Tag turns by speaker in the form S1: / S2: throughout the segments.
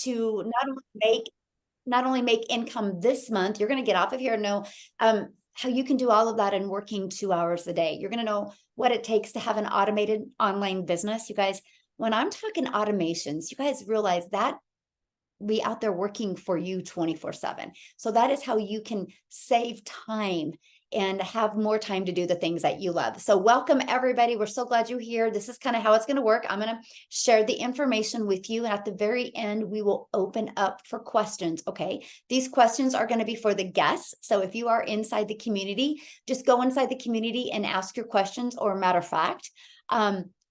S1: to not only make income this month, you're going to get off of here and know how you can do all of that in working 2 hours a day. You're going to know what it takes to have an automated online business. You guys, when I'm talking automations, you guys realize that we out there working for you 24/7. So that is how you can save time and have more time to do the things that you love. So welcome everybody. We're so glad you're here. This is kind of how it's going to work. I'm going to share the information with you. And at the very end, we will open up for questions. Okay. These questions are going to be for the guests. So if you are inside the community, just go inside the community and ask your questions, or matter of fact,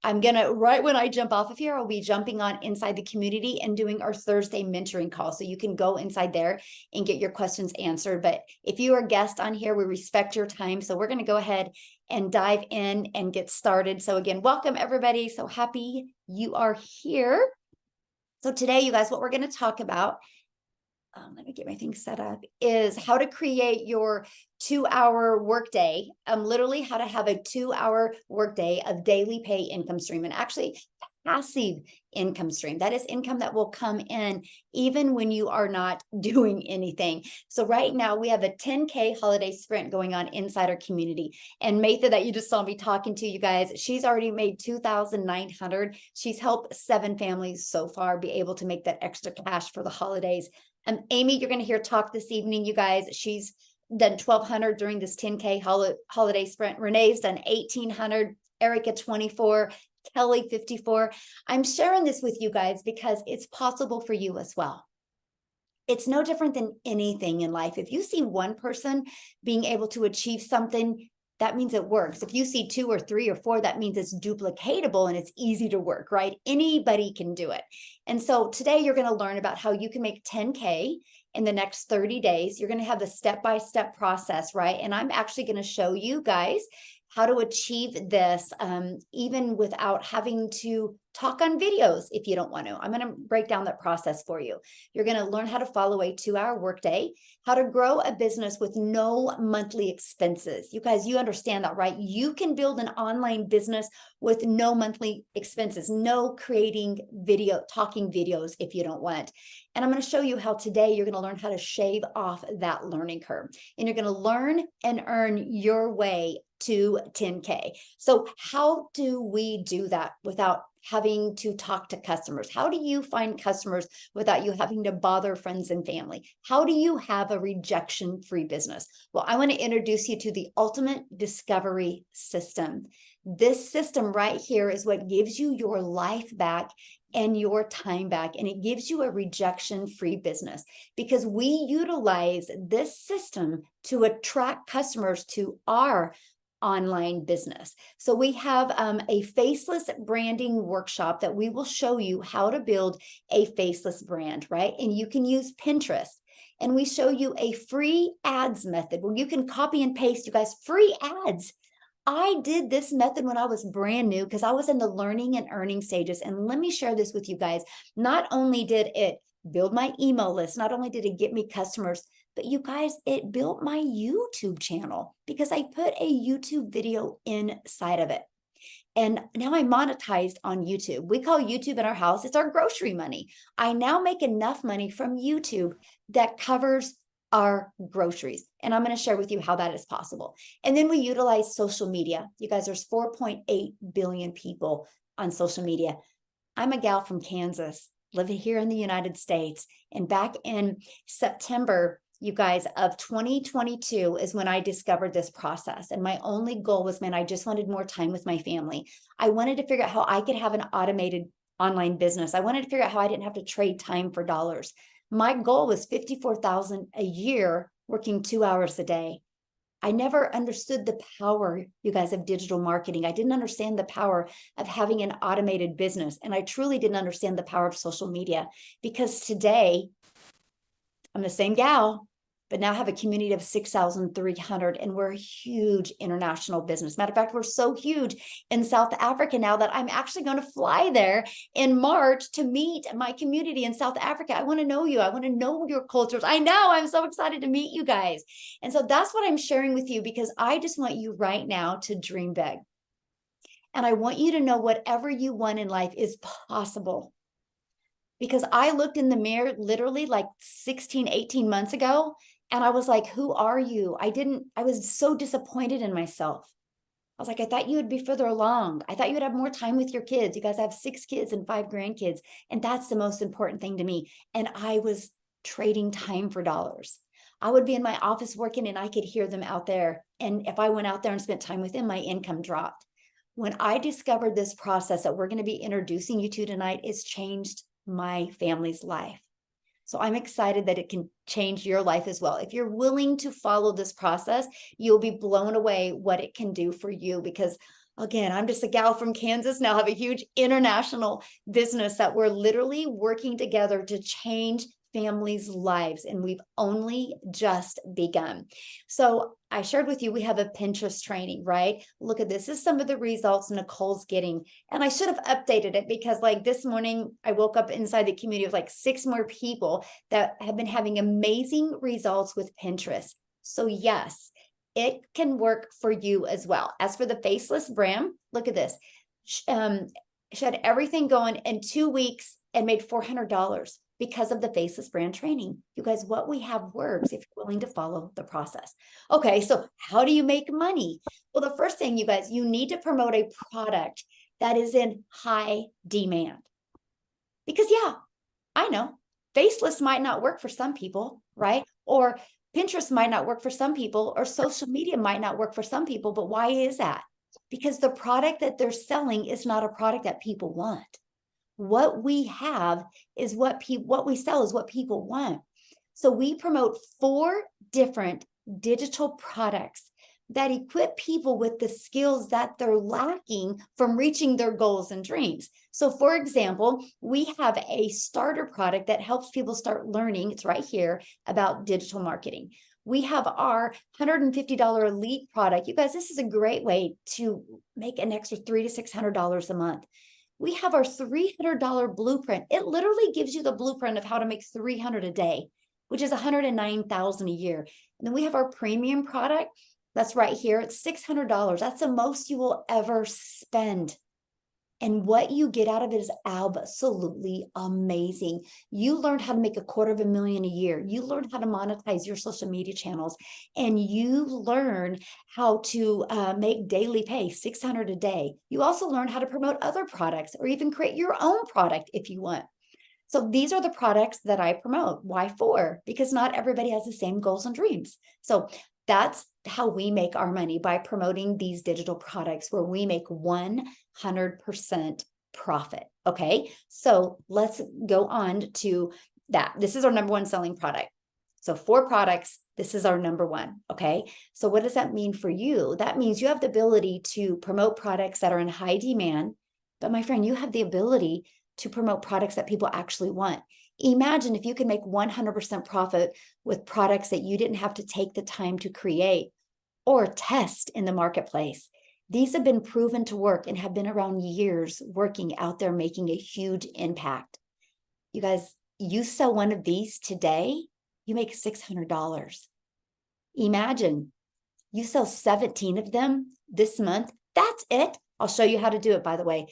S1: I'm going to, right when I jump off of here, I'll be jumping on inside the community and doing our Thursday mentoring call. So you can go inside there and get your questions answered. But if you are a guest on here, we respect your time. So we're going to go ahead and dive in and get started. So again, welcome everybody. So happy you are here. So today, you guys, what we're going to talk about, let me get my thing set up, is how to create your 2-hour workday. Literally how to have a 2-hour workday of daily pay income stream, and actually passive income stream. That is income that will come in even when you are not doing anything. So right now we have a 10K holiday sprint going on inside our community. And Marybeth, that you just saw me talking to, you guys, she's already made $2,900. She's helped 7 families so far be able to make that extra cash for the holidays. Amy, you're going to hear talk this evening, you guys. She's done 1,200 during this 10K holiday sprint. Renee's done 1,800. Erica 24. Kelly 54. I'm sharing this with you guys because it's possible for you as well. It's no different than anything in life. If you see one person being able to achieve something, that means it works. If you see 2 or 3 or 4, that means it's duplicatable and it's easy to work, right? Anybody can do it. And so today you're going to learn about how you can make 10K in the next 30 days. You're going to have the step-by-step process, right? And I'm actually going to show you guys how to achieve this even without having to talk on videos if you don't want to. I'm going to break down that process for you. You're going to learn how to follow a 2-hour workday, how to grow a business with no monthly expenses. You guys, you understand that, right? You can build an online business with no monthly expenses, no creating talking videos if you don't want. And I'm going to show you how today you're going to learn how to shave off that learning curve. And you're going to learn and earn your way to 10K. So how do we do that without having to talk to customers? How do you find customers without you having to bother friends and family? How do you have a rejection-free business? Well, I want to introduce you to the ultimate discovery system. This system right here is what gives you your life back and your time back, and it gives you a rejection-free business because we utilize this system to attract customers to our online business. So we have a faceless branding workshop that we will show you how to build a faceless brand, right? And you can use Pinterest. And we show you a free ads method where you can copy and paste, you guys, free ads. I did this method when I was brand new because I was in the learning and earning stages. And let me share this with you guys. Not only did it build my email list, not only did it get me customers, but you guys, it built my YouTube channel because I put a YouTube video inside of it. And now I'm monetized on YouTube. We call YouTube in our house, it's our grocery money. I now make enough money from YouTube that covers our groceries. And I'm going to share with you how that is possible. And then we utilize social media. You guys, there's 4.8 billion people on social media. I'm a gal from Kansas, living here in the United States. And back in September, you guys, of 2022 is when I discovered this process. And my only goal was, man, I just wanted more time with my family. I wanted to figure out how I could have an automated online business. I wanted to figure out how I didn't have to trade time for dollars. My goal was $54,000 a year, working 2 hours a day. I never understood the power, you guys, of digital marketing. I didn't understand the power of having an automated business. And I truly didn't understand the power of social media because today I'm the same gal, but now have a community of 6,300 and we're a huge international business. Matter of fact, we're so huge in South Africa now that I'm actually going to fly there in March to meet my community in South Africa. I want to know you. I want to know your cultures. I know, I'm so excited to meet you guys. And so that's what I'm sharing with you because I just want you right now to dream big. And I want you to know whatever you want in life is possible. because I looked in the mirror literally like 16, 18 months ago. And I was like, who are you? I was so disappointed in myself. I was like, I thought you would be further along. I thought you would have more time with your kids. You guys have 6 kids and 5 grandkids. And that's the most important thing to me. And I was trading time for dollars. I would be in my office working and I could hear them out there. And if I went out there and spent time with them, my income dropped. When I discovered this process that we're going to be introducing you to tonight, it's changed my family's life. So I'm excited that it can change your life as well. If you're willing to follow this process, you'll be blown away what it can do for you. Because again, I'm just a gal from Kansas now, have a huge international business that we're literally working together to change families' lives. And we've only just begun. So I shared with you, we have a Pinterest training, right? Look at this. This is some of the results Nicole's getting. And I should have updated it because like this morning, I woke up inside the community of like 6 more people that have been having amazing results with Pinterest. So yes, it can work for you as well. As for the faceless brand, look at this. She had everything going in 2 weeks and made $400 because of the faceless brand training. You guys, what we have works if you're willing to follow the process. Okay, so how do you make money? Well, the first thing, you guys, you need to promote a product that is in high demand. Because yeah, I know faceless might not work for some people, right? Or Pinterest might not work for some people, or social media might not work for some people. But why is that? Because the product that they're selling is not a product that people want. What we have is what we sell is what people want. So we promote 4 different digital products that equip people with the skills that they're lacking from reaching their goals and dreams. So for example, we have a starter product that helps people start learning, it's right here, about digital marketing. We have our $150 elite product. You guys, this is a great way to make an extra $300 to $600 a month. We have our $300 blueprint. It literally gives you the blueprint of how to make $300 a day, which is $109,000 a year. And then we have our premium product. That's right here. It's $600. That's the most you will ever spend. And what you get out of it is absolutely amazing. You learned how to make $250,000 a year. You learned how to monetize your social media channels, and you learn how to make daily pay, $600 a day. You also learn how to promote other products or even create your own product if you want. So these are the products that I promote. Why 4? Because not everybody has the same goals and dreams. So that's how we make our money, by promoting these digital products where we make 100% profit. Okay, so let's go on to that. This is our number 1 selling product. So 4 products, this is our number 1. Okay, so what does that mean for you? That means you have the ability to promote products that are in high demand. But my friend, you have the ability to promote products that people actually want. Imagine if you could make 100% profit with products that you didn't have to take the time to create or test in the marketplace. These have been proven to work and have been around years, working out there, making a huge impact. You guys, you sell one of these today, you make $600. Imagine you sell 17 of them this month. That's it. I'll show you how to do it, by the way.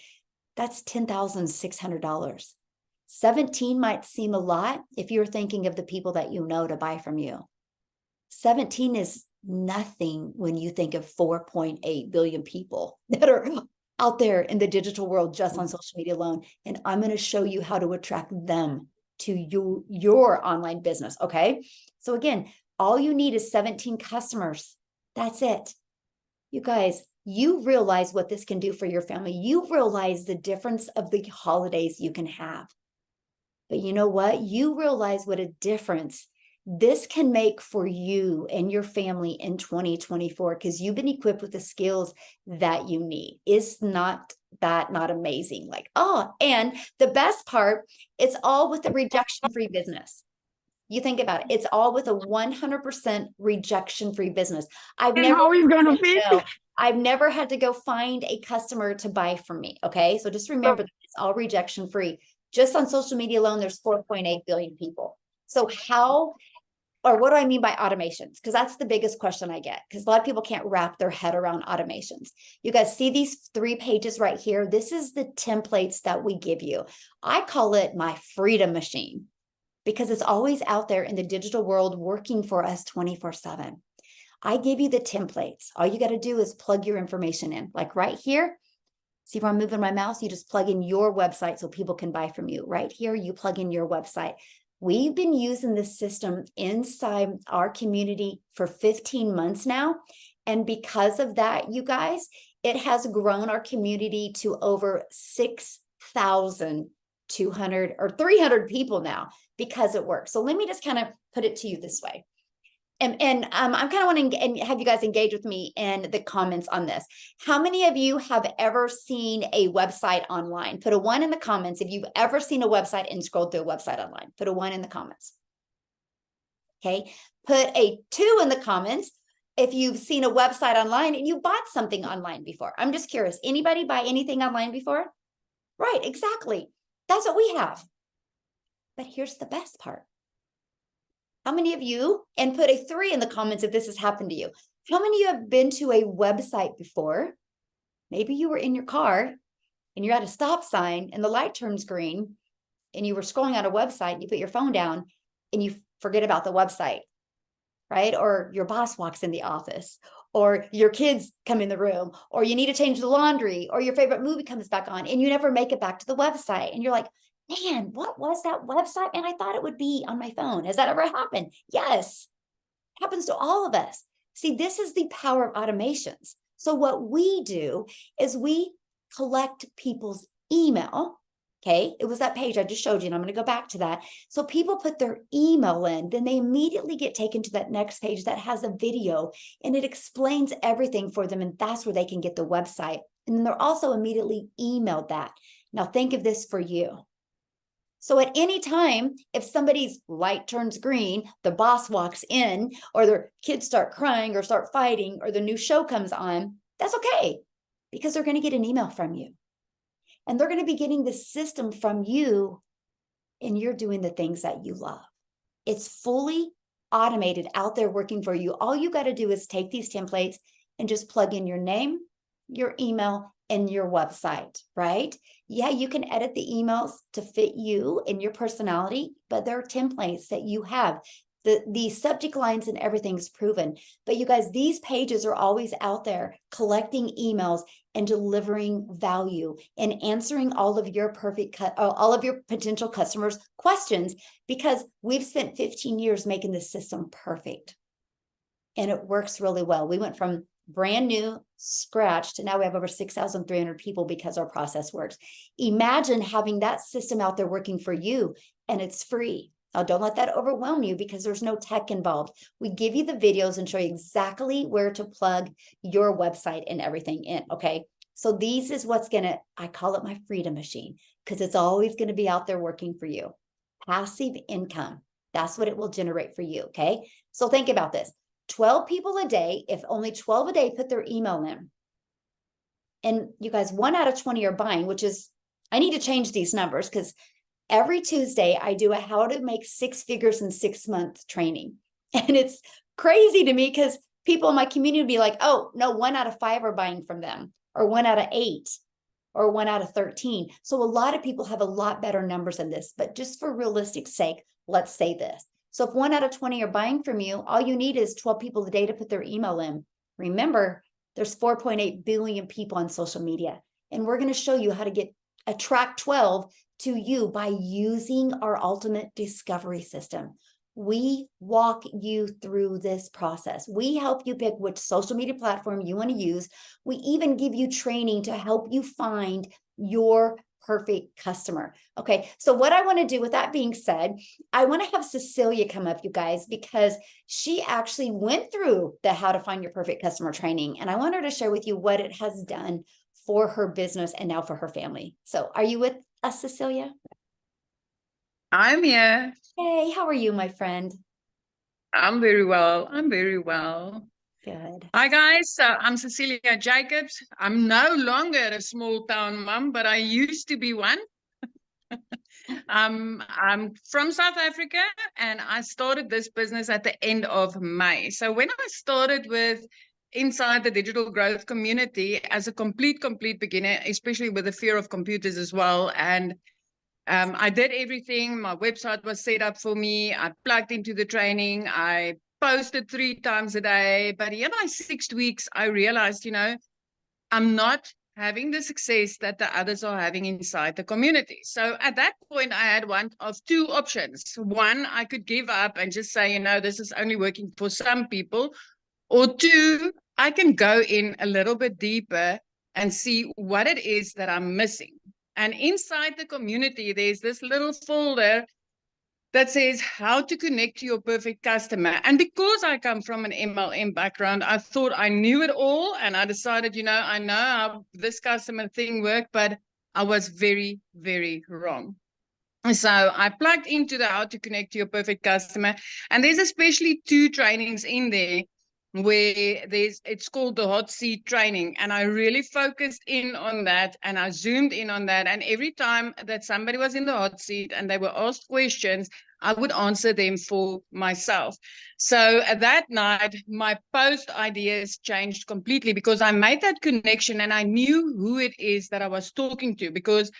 S1: That's $10,600. 17 might seem a lot if you're thinking of the people that you know to buy from you. 17 is nothing when you think of 4.8 billion people that are out there in the digital world just on social media alone. And I'm going to show you how to attract them to your online business. Okay. So again, all you need is 17 customers. That's it. You guys, you realize what this can do for your family. You realize the difference of the holidays you can have. But you know what? You realize what a difference this can make for you and your family in 2024, because you've been equipped with the skills that you need. Is not that not amazing? Like, oh, and the best part, it's all with the rejection-free business. You think about it. It's all with a 100% rejection-free business. I've never had to go find a customer to buy from me. Okay. So just remember that it's all rejection-free. Just on social media alone, there's 4.8 billion people. So how or what do I mean by automations? Because that's the biggest question I get, because a lot of people can't wrap their head around automations. You guys see these 3 pages right here? This is the templates that we give you. I call it my freedom machine because it's always out there in the digital world working for us 24/7. I give you the templates. All you got to do is plug your information in. Like right here, see where I'm moving my mouse? You just plug in your website so people can buy from you. Right here, you plug in your website. We've been using this system inside our community for 15 months now. And because of that, you guys, it has grown our community to over 6,200 or 300 people now because it works. So let me just kind of put it to you this way. And I'm kind of wanting to have you guys engage with me in the comments on this. How many of you have ever seen a website online? Put a 1 in the comments if you've ever seen a website and scrolled through a website online. Put a 1 in the comments. Okay. Put a 2 in the comments if you've seen a website online and you bought something online before. I'm just curious. Anybody buy anything online before? Right, exactly. That's what we have. But here's the best part. How many of you, and put a 3 in the comments if this has happened to you. How many of you have been to a website before? Maybe you were in your car and you're at a stop sign and the light turns green and you were scrolling on a website, you put your phone down and you forget about the website, right? Or your boss walks in the office, or your kids come in the room, or you need to change the laundry, or your favorite movie comes back on and you never make it back to the website. And you're like, man, what was that website? And I thought it would be on my phone. Has that ever happened? Yes, it happens to all of us. See, this is the power of automations. So what we do is we collect people's email. Okay, it was that page I just showed you, and I'm going to go back to that. So people put their email in, then they immediately get taken to that next page that has a video, and it explains everything for them, and that's where they can get the website. And then they're also immediately emailed that. Now think of this for you. So at any time, if somebody's light turns green, the boss walks in, or their kids start crying or start fighting, or the new show comes on, that's okay, because they're going to get an email from you. And they're going to be getting the system from you, and you're doing the things that you love. It's fully automated out there working for you. All you got to do is take these templates and just plug in your name, your email, and your website, right? Yeah, you can edit the emails to fit you and your personality, but there are templates that you have. The subject lines and everything's proven. But you guys, these pages are always out there collecting emails and delivering value and answering all of your all of your potential customers' questions, because we've spent 15 years making this system perfect. And it works really well. We went from brand new, scratch, to now we have over 6,300 people because our process works. Imagine having that system out there working for you, and it's free. Now, don't let that overwhelm you because there's no tech involved. We give you the videos and show you exactly where to plug your website and everything in, okay? So these is what's gonna, I call it my freedom machine, because it's always gonna be out there working for you. Passive income, that's what it will generate for you, okay? So think about this. 12 people a day, if only 12 a day put their email in, and you guys, 1 out of 20 are buying, which is, I need to change these numbers, because every Tuesday I do a how to make 6 figures in 6 months training. And it's crazy to me because people in my community would be like, oh, no, 1 out of 5 are buying from them, or 1 out of 8, or 1 out of 13. So a lot of people have a lot better numbers than this, but just for realistic sake, let's say this. So if 1 out of 20 are buying from you, all you need is 12 people a day to put their email in. Remember, there's 4.8 billion people on social media, and we're going to show you how to attract 12 to you by using our ultimate discovery system. We walk you through this process. We help you pick which social media platform you want to use. We even give you training to help you find your perfect customer. Okay, so what I want to do with that being said, I want to have Cecilia come up, you guys, because she actually went through the how to find your perfect customer training, and I want her to share with you what it has done for her business and now for her family. So are you with us, Cecilia?
S2: I'm here.
S1: Hey, how are you, my friend?
S2: I'm very well. I'm very well.
S1: Good.
S2: Hi, guys. I'm Cecilia Jacobs. I'm no longer a small town mom, but I used to be one. I'm from South Africa, and I started this business at the end of May. So when I started with inside the digital growth community as a complete beginner, especially with the fear of computers as well, and I did everything. My website was set up for me. I plugged into the training. I posted 3 times a day. But in my 6 weeks, I realized, I'm not having the success that the others are having inside the community. So at that point, I had one of 2 options. One, I could give up and just say, this is only working for some people. Or 2, I can go in a little bit deeper and see what it is that I'm missing. And inside the community, there's this little folder that says how to connect to your perfect customer. And because I come from an MLM background, I thought I knew it all. And I decided, I know how this customer thing worked, but I was very, very wrong. So I plugged into the how to connect to your perfect customer. And there's especially 2 trainings in there where it's called the hot seat training. And I really focused in on that, and I zoomed in on that. And every time that somebody was in the hot seat and they were asked questions, I would answer them for myself. So at that night, my post ideas changed completely because I made that connection and I knew who it is that I was talking to. Because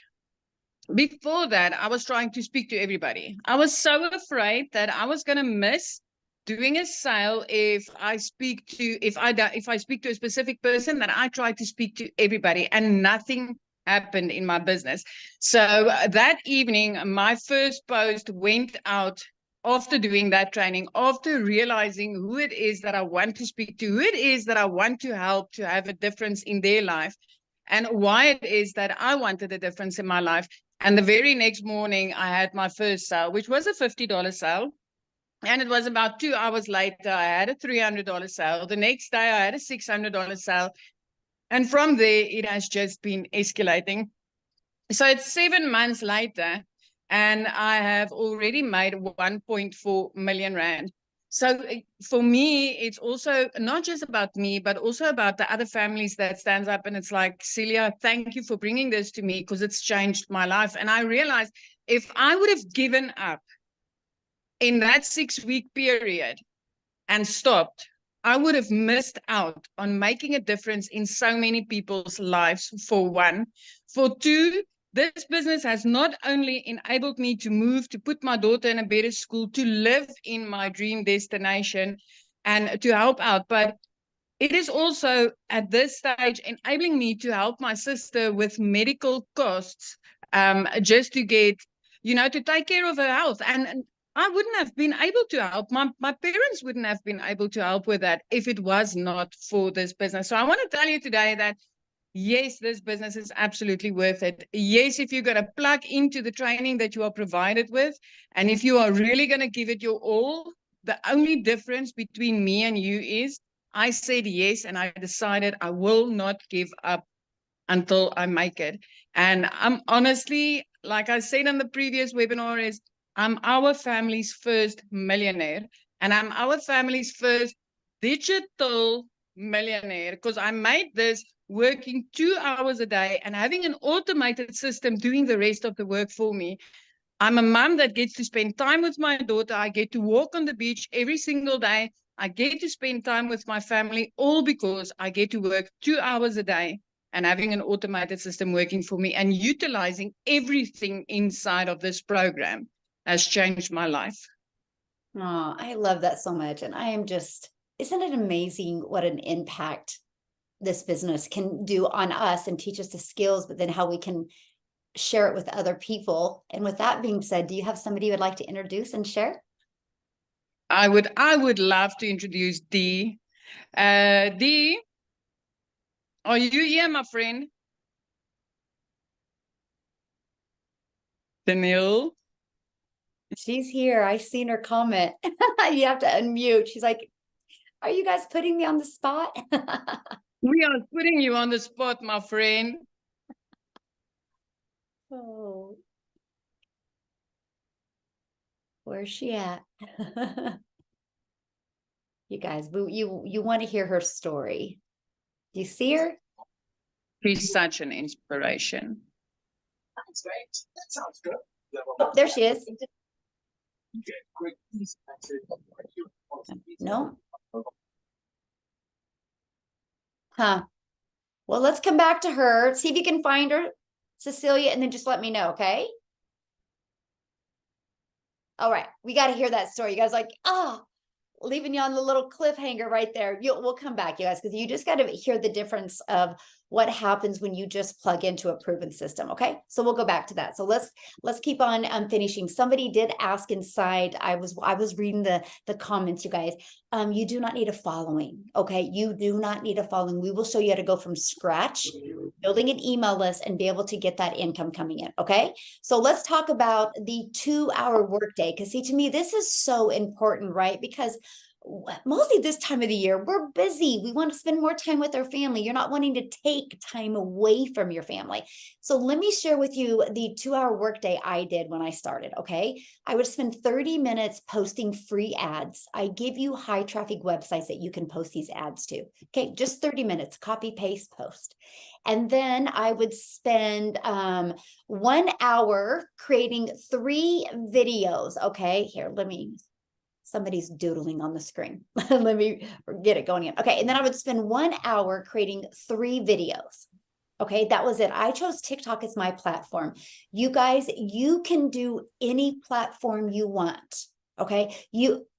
S2: before that, I was trying to speak to everybody. I was so afraid that I was going to miss doing a sale if I speak to a specific person, that I tried to speak to everybody, and nothing happened in my business. So that evening, my first post went out after doing that training, after realizing who it is that I want to speak to, who it is that I want to help to have a difference in their life, and why it is that I wanted a difference in my life. And the very next morning, I had my first sale, which was a $50 sale. And it was about 2 hours later, I had a $300 sale. The next day, I had a $600 sale. And from there, it has just been escalating. So it's 7 months later, and I have already made 1.4 million rand. So for me, it's also not just about me, but also about the other families that stands up and it's like, Celia, thank you for bringing this to me because it's changed my life. And I realized if I would have given up in that 6-week period and stopped, I would have missed out on making a difference in so many people's lives, for one. For 2, this business has not only enabled me to move, to put my daughter in a better school, to live in my dream destination and to help out, but it is also at this stage enabling me to help my sister with medical costs, just to get, to take care of her health. And I wouldn't have been able to help. My parents wouldn't have been able to help with that if it was not for this business. So I want to tell you today that yes, this business is absolutely worth it. Yes, if you're going to plug into the training that you are provided with, and if you are really going to give it your all, the only difference between me and you is I said yes, and I decided I will not give up until I make it. And I'm honestly, like I said in the previous webinar, is I'm our family's first millionaire, and I'm our family's first digital millionaire because I made this working 2 hours a day and having an automated system doing the rest of the work for me. I'm a mom that gets to spend time with my daughter. I get to walk on the beach every single day. I get to spend time with my family, all because I get to work 2 hours a day and having an automated system working for me and utilizing everything inside of this program has changed my life.
S1: Oh, I love that so much. And I am just, isn't it amazing what an impact this business can do on us and teach us the skills, but then how we can share it with other people. And with that being said, do you have somebody you would like to introduce and share?
S2: I would love to introduce Dee. Dee, are you here, my friend? Danielle?
S1: She's here. I seen her comment. You have to unmute. She's like, are you guys putting me on the spot?
S2: We are putting you on the spot, my friend.
S1: Oh, where's she at? You guys, you want to hear her story. Do you see her?
S2: She's such an inspiration.
S3: That's great. That sounds good.
S1: Oh, there she is. No. Huh. Well, let's come back to her. See if you can find her, Cecilia, and then just let me know, okay? All right. We got to hear that story. You guys like, leaving you on the little cliffhanger right there. We'll come back, you guys, because you just got to hear the difference of what happens when you just plug into a proven system. Okay, so we'll go back to that. So let's keep on finishing. Somebody did ask inside. I was reading the comments, you guys. You do not need a following. Okay, you do not need a following. We will show you how to go from scratch, building an email list, and be able to get that income coming in. Okay, so let's talk about the 2-hour workday. Because see, to me, this is so important, right? Because mostly this time of the year, we're busy. We want to spend more time with our family. You're not wanting to take time away from your family. So let me share with you the 2-hour workday I did when I started. Okay. I would spend 30 minutes posting free ads. I give you high traffic websites that you can post these ads to. Okay. Just 30 minutes, copy, paste, post. And then I would spend 1 hour creating 3 videos. Okay. Here, somebody's doodling on the screen. Let me get it going in. Okay. And then I would spend 1 hour creating 3 videos. Okay. That was it. I chose TikTok as my platform. You guys, you can do any platform you want. Okay.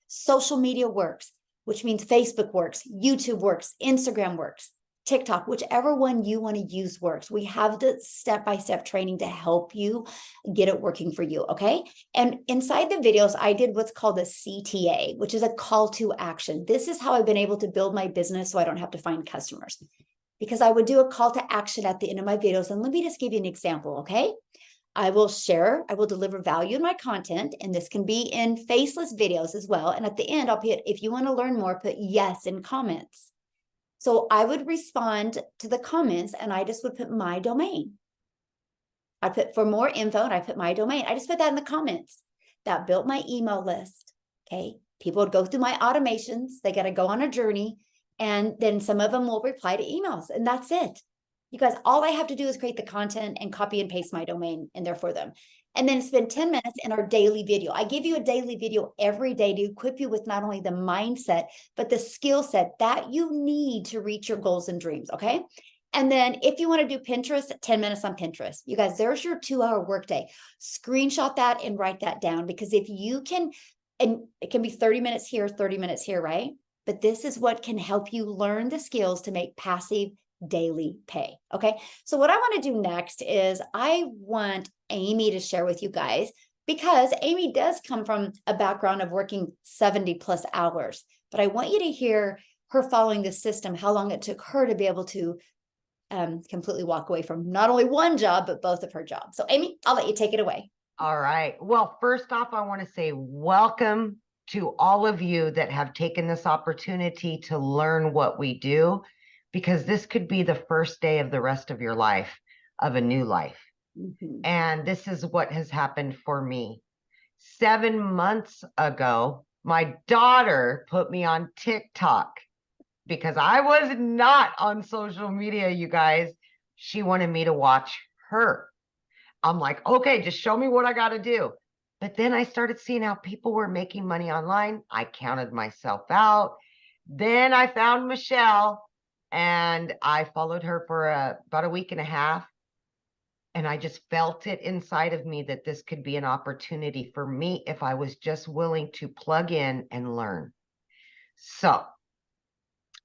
S1: Social media works, which means Facebook works, YouTube works, Instagram works, TikTok, whichever one you want to use works. We have the step-by-step training to help you get it working for you, okay? And inside the videos, I did what's called a CTA, which is a call to action. This is how I've been able to build my business so I don't have to find customers, because I would do a call to action at the end of my videos. And let me just give you an example, okay? I will deliver value in my content, and this can be in faceless videos as well. And at the end, I'll put, if you want to learn more, put yes in comments. So I would respond to the comments and I just would put my domain. I put for more info and I put my domain. I just put that in the comments. That built my email list. Okay. People would go through my automations. They got to go on a journey, and then some of them will reply to emails, and that's it. You guys, all I have to do is create the content and copy and paste my domain in there for them. And then spend 10 minutes in our daily video. I give you a daily video every day to equip you with not only the mindset, but the skill set that you need to reach your goals and dreams. Okay. And then if you want to do Pinterest, 10 minutes on Pinterest. You guys, there's your 2-hour workday. Screenshot that and write that down, because if you can, and it can be 30 minutes here, 30 minutes here, right? But this is what can help you learn the skills to make passive daily pay. Okay. So what I want to do next is I want Amy to share with you guys, because Amy does come from a background of working 70 plus hours, but I want you to hear her following the system, how long it took her to be able to completely walk away from not only one job, but both of her jobs. So Amy, I'll let you take it away.
S3: All right. Well, first off, I want to say welcome to all of you that have taken this opportunity to learn what we do, because this could be the first day of the rest of your life, of a new life. Mm-hmm. And this is what has happened for me. 7 months ago, my daughter put me on TikTok because I was not on social media, you guys. She wanted me to watch her. I'm like, okay, just show me what I got to do. But then I started seeing how people were making money online. I counted myself out. Then I found Michelle, and I followed her for about a week and a half. And I just felt it inside of me that this could be an opportunity for me if I was just willing to plug in and learn. So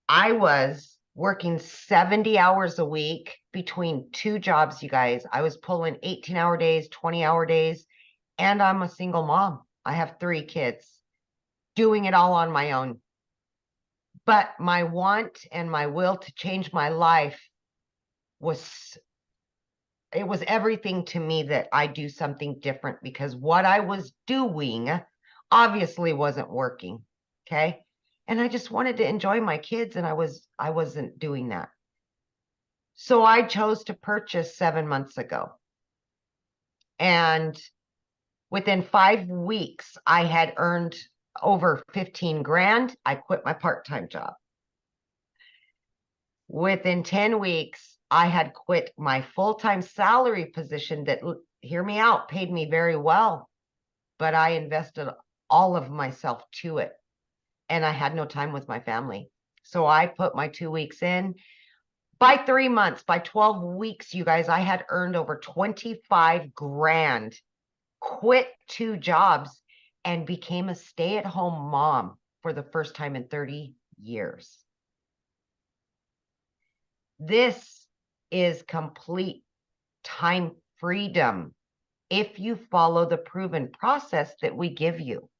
S3: I was working 70 hours a week between 2 jobs, you guys. I was pulling 18-hour days, 20-hour days, and I'm a single mom. I have 3 kids, doing it all on my own. But my want and my will to change my life was everything to me, that I do something different, because what I was doing obviously wasn't working. Okay. And I just wanted to enjoy my kids, and I wasn't doing that. So I chose to purchase 7 months ago. And within 5 weeks, I had earned over 15 grand. I quit my part-time job. Within 10 weeks, I had quit my full-time salary position that hear me out, paid me very well, but I invested all of myself to it. And I had no time with my family. So I put my 2 weeks in. By 3 months, by 12 weeks, you guys, I had earned over 25 grand, quit 2 jobs, and became a stay-at-home mom for the first time in 30 years. This is complete time freedom if you follow the proven process that we give you.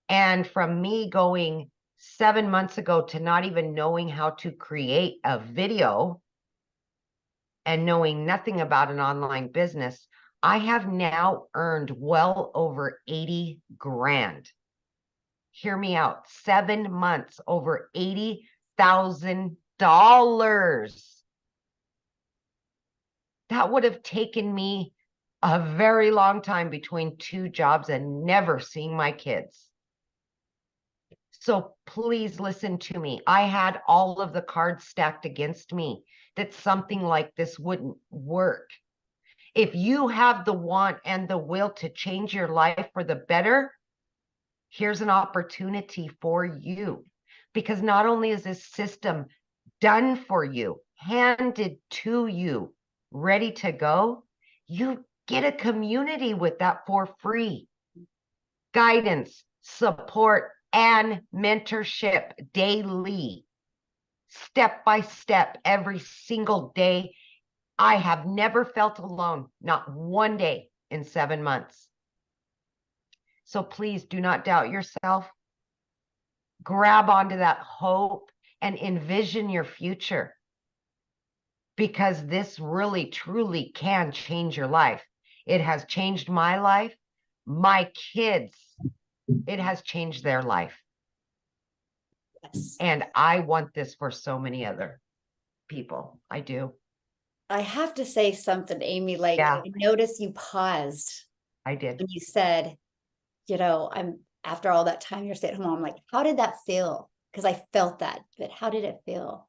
S3: And from me going 7 months ago to not even knowing how to create a video and knowing nothing about an online business, I have now earned well over 80 grand. Hear me out. 7 months, over $80,000. That would have taken me a very long time between 2 jobs and never seeing my kids. So please listen to me. I had all of the cards stacked against me that something like this wouldn't work. If you have the want and the will to change your life for the better, here's an opportunity for you. Because not only is this system done for you, handed to you, ready to go, you get a community with that for free. Guidance, support, and mentorship daily, step by step, every single day. I have never felt alone, not one day in 7 months. So please do not doubt yourself. Grab onto that hope and envision your future, because this really, truly can change your life. It has changed my life, my kids. It has changed their life.
S1: Yes.
S3: And I want this for so many other people. I do.
S1: I have to say something, Amy, like
S3: Yeah.
S1: I noticed you paused
S3: I did.
S1: when you said, I'm after all that time you're staying at home, I'm like, how did that feel? Because I felt that, but how did it feel?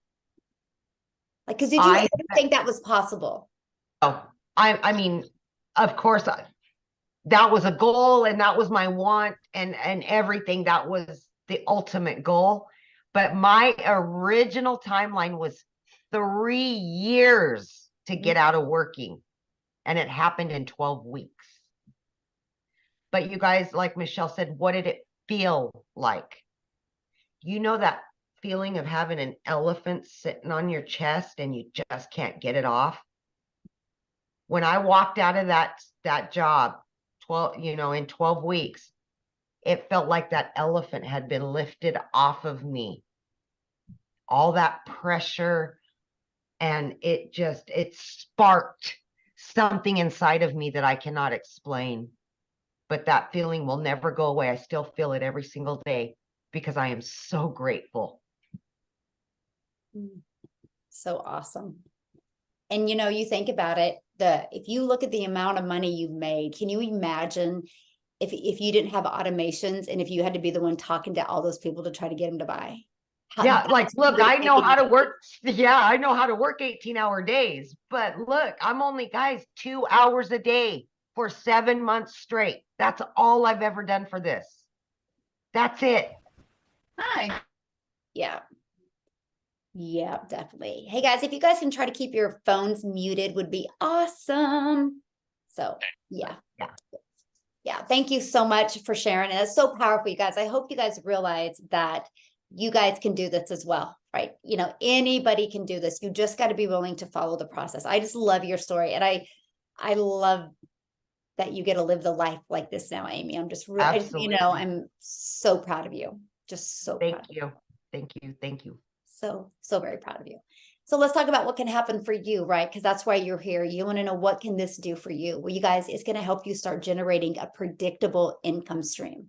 S1: Like, because did you ever think that was possible?
S3: Oh, I mean, of course, that was a goal and that was my want and everything. That was the ultimate goal. But my original timeline was 3 years to get out of working. And it happened in 12 weeks. But you guys, like Michelle said, what did it feel like? You know that feeling of having an elephant sitting on your chest and you just can't get it off? When I walked out of that job, in 12 weeks, it felt like that elephant had been lifted off of me. All that pressure, and it sparked something inside of me that I cannot explain. But that feeling will never go away. I still feel it every single day because I am so grateful.
S1: So awesome. And you think about it, if you look at the amount of money you've made, can you imagine if you didn't have automations and if you had to be the one talking to all those people to try to get them to buy?
S3: Look, I know how to work. Yeah, I know how to work 18-hour days. But look, I'm only, guys, 2 hours a day for 7 months straight. That's all I've ever done for this. That's it.
S2: Hi.
S1: Yeah. Yeah, definitely. Hey guys, if you guys can try to keep your phones muted would be awesome. So yeah. Thank you so much for sharing. And it's so powerful, you guys. I hope you guys realize that you guys can do this as well, right? Anybody can do this. You just got to be willing to follow the process. I just love your story. And I love that you get to live the life like this now, Amy. I'm just really, I'm so proud of you. Just so proud.
S3: Thank you.
S1: So very proud of you. So let's talk about what can happen for you, right? Because that's why you're here. You want to know, what can this do for you? Well, you guys, it's going to help you start generating a predictable income stream,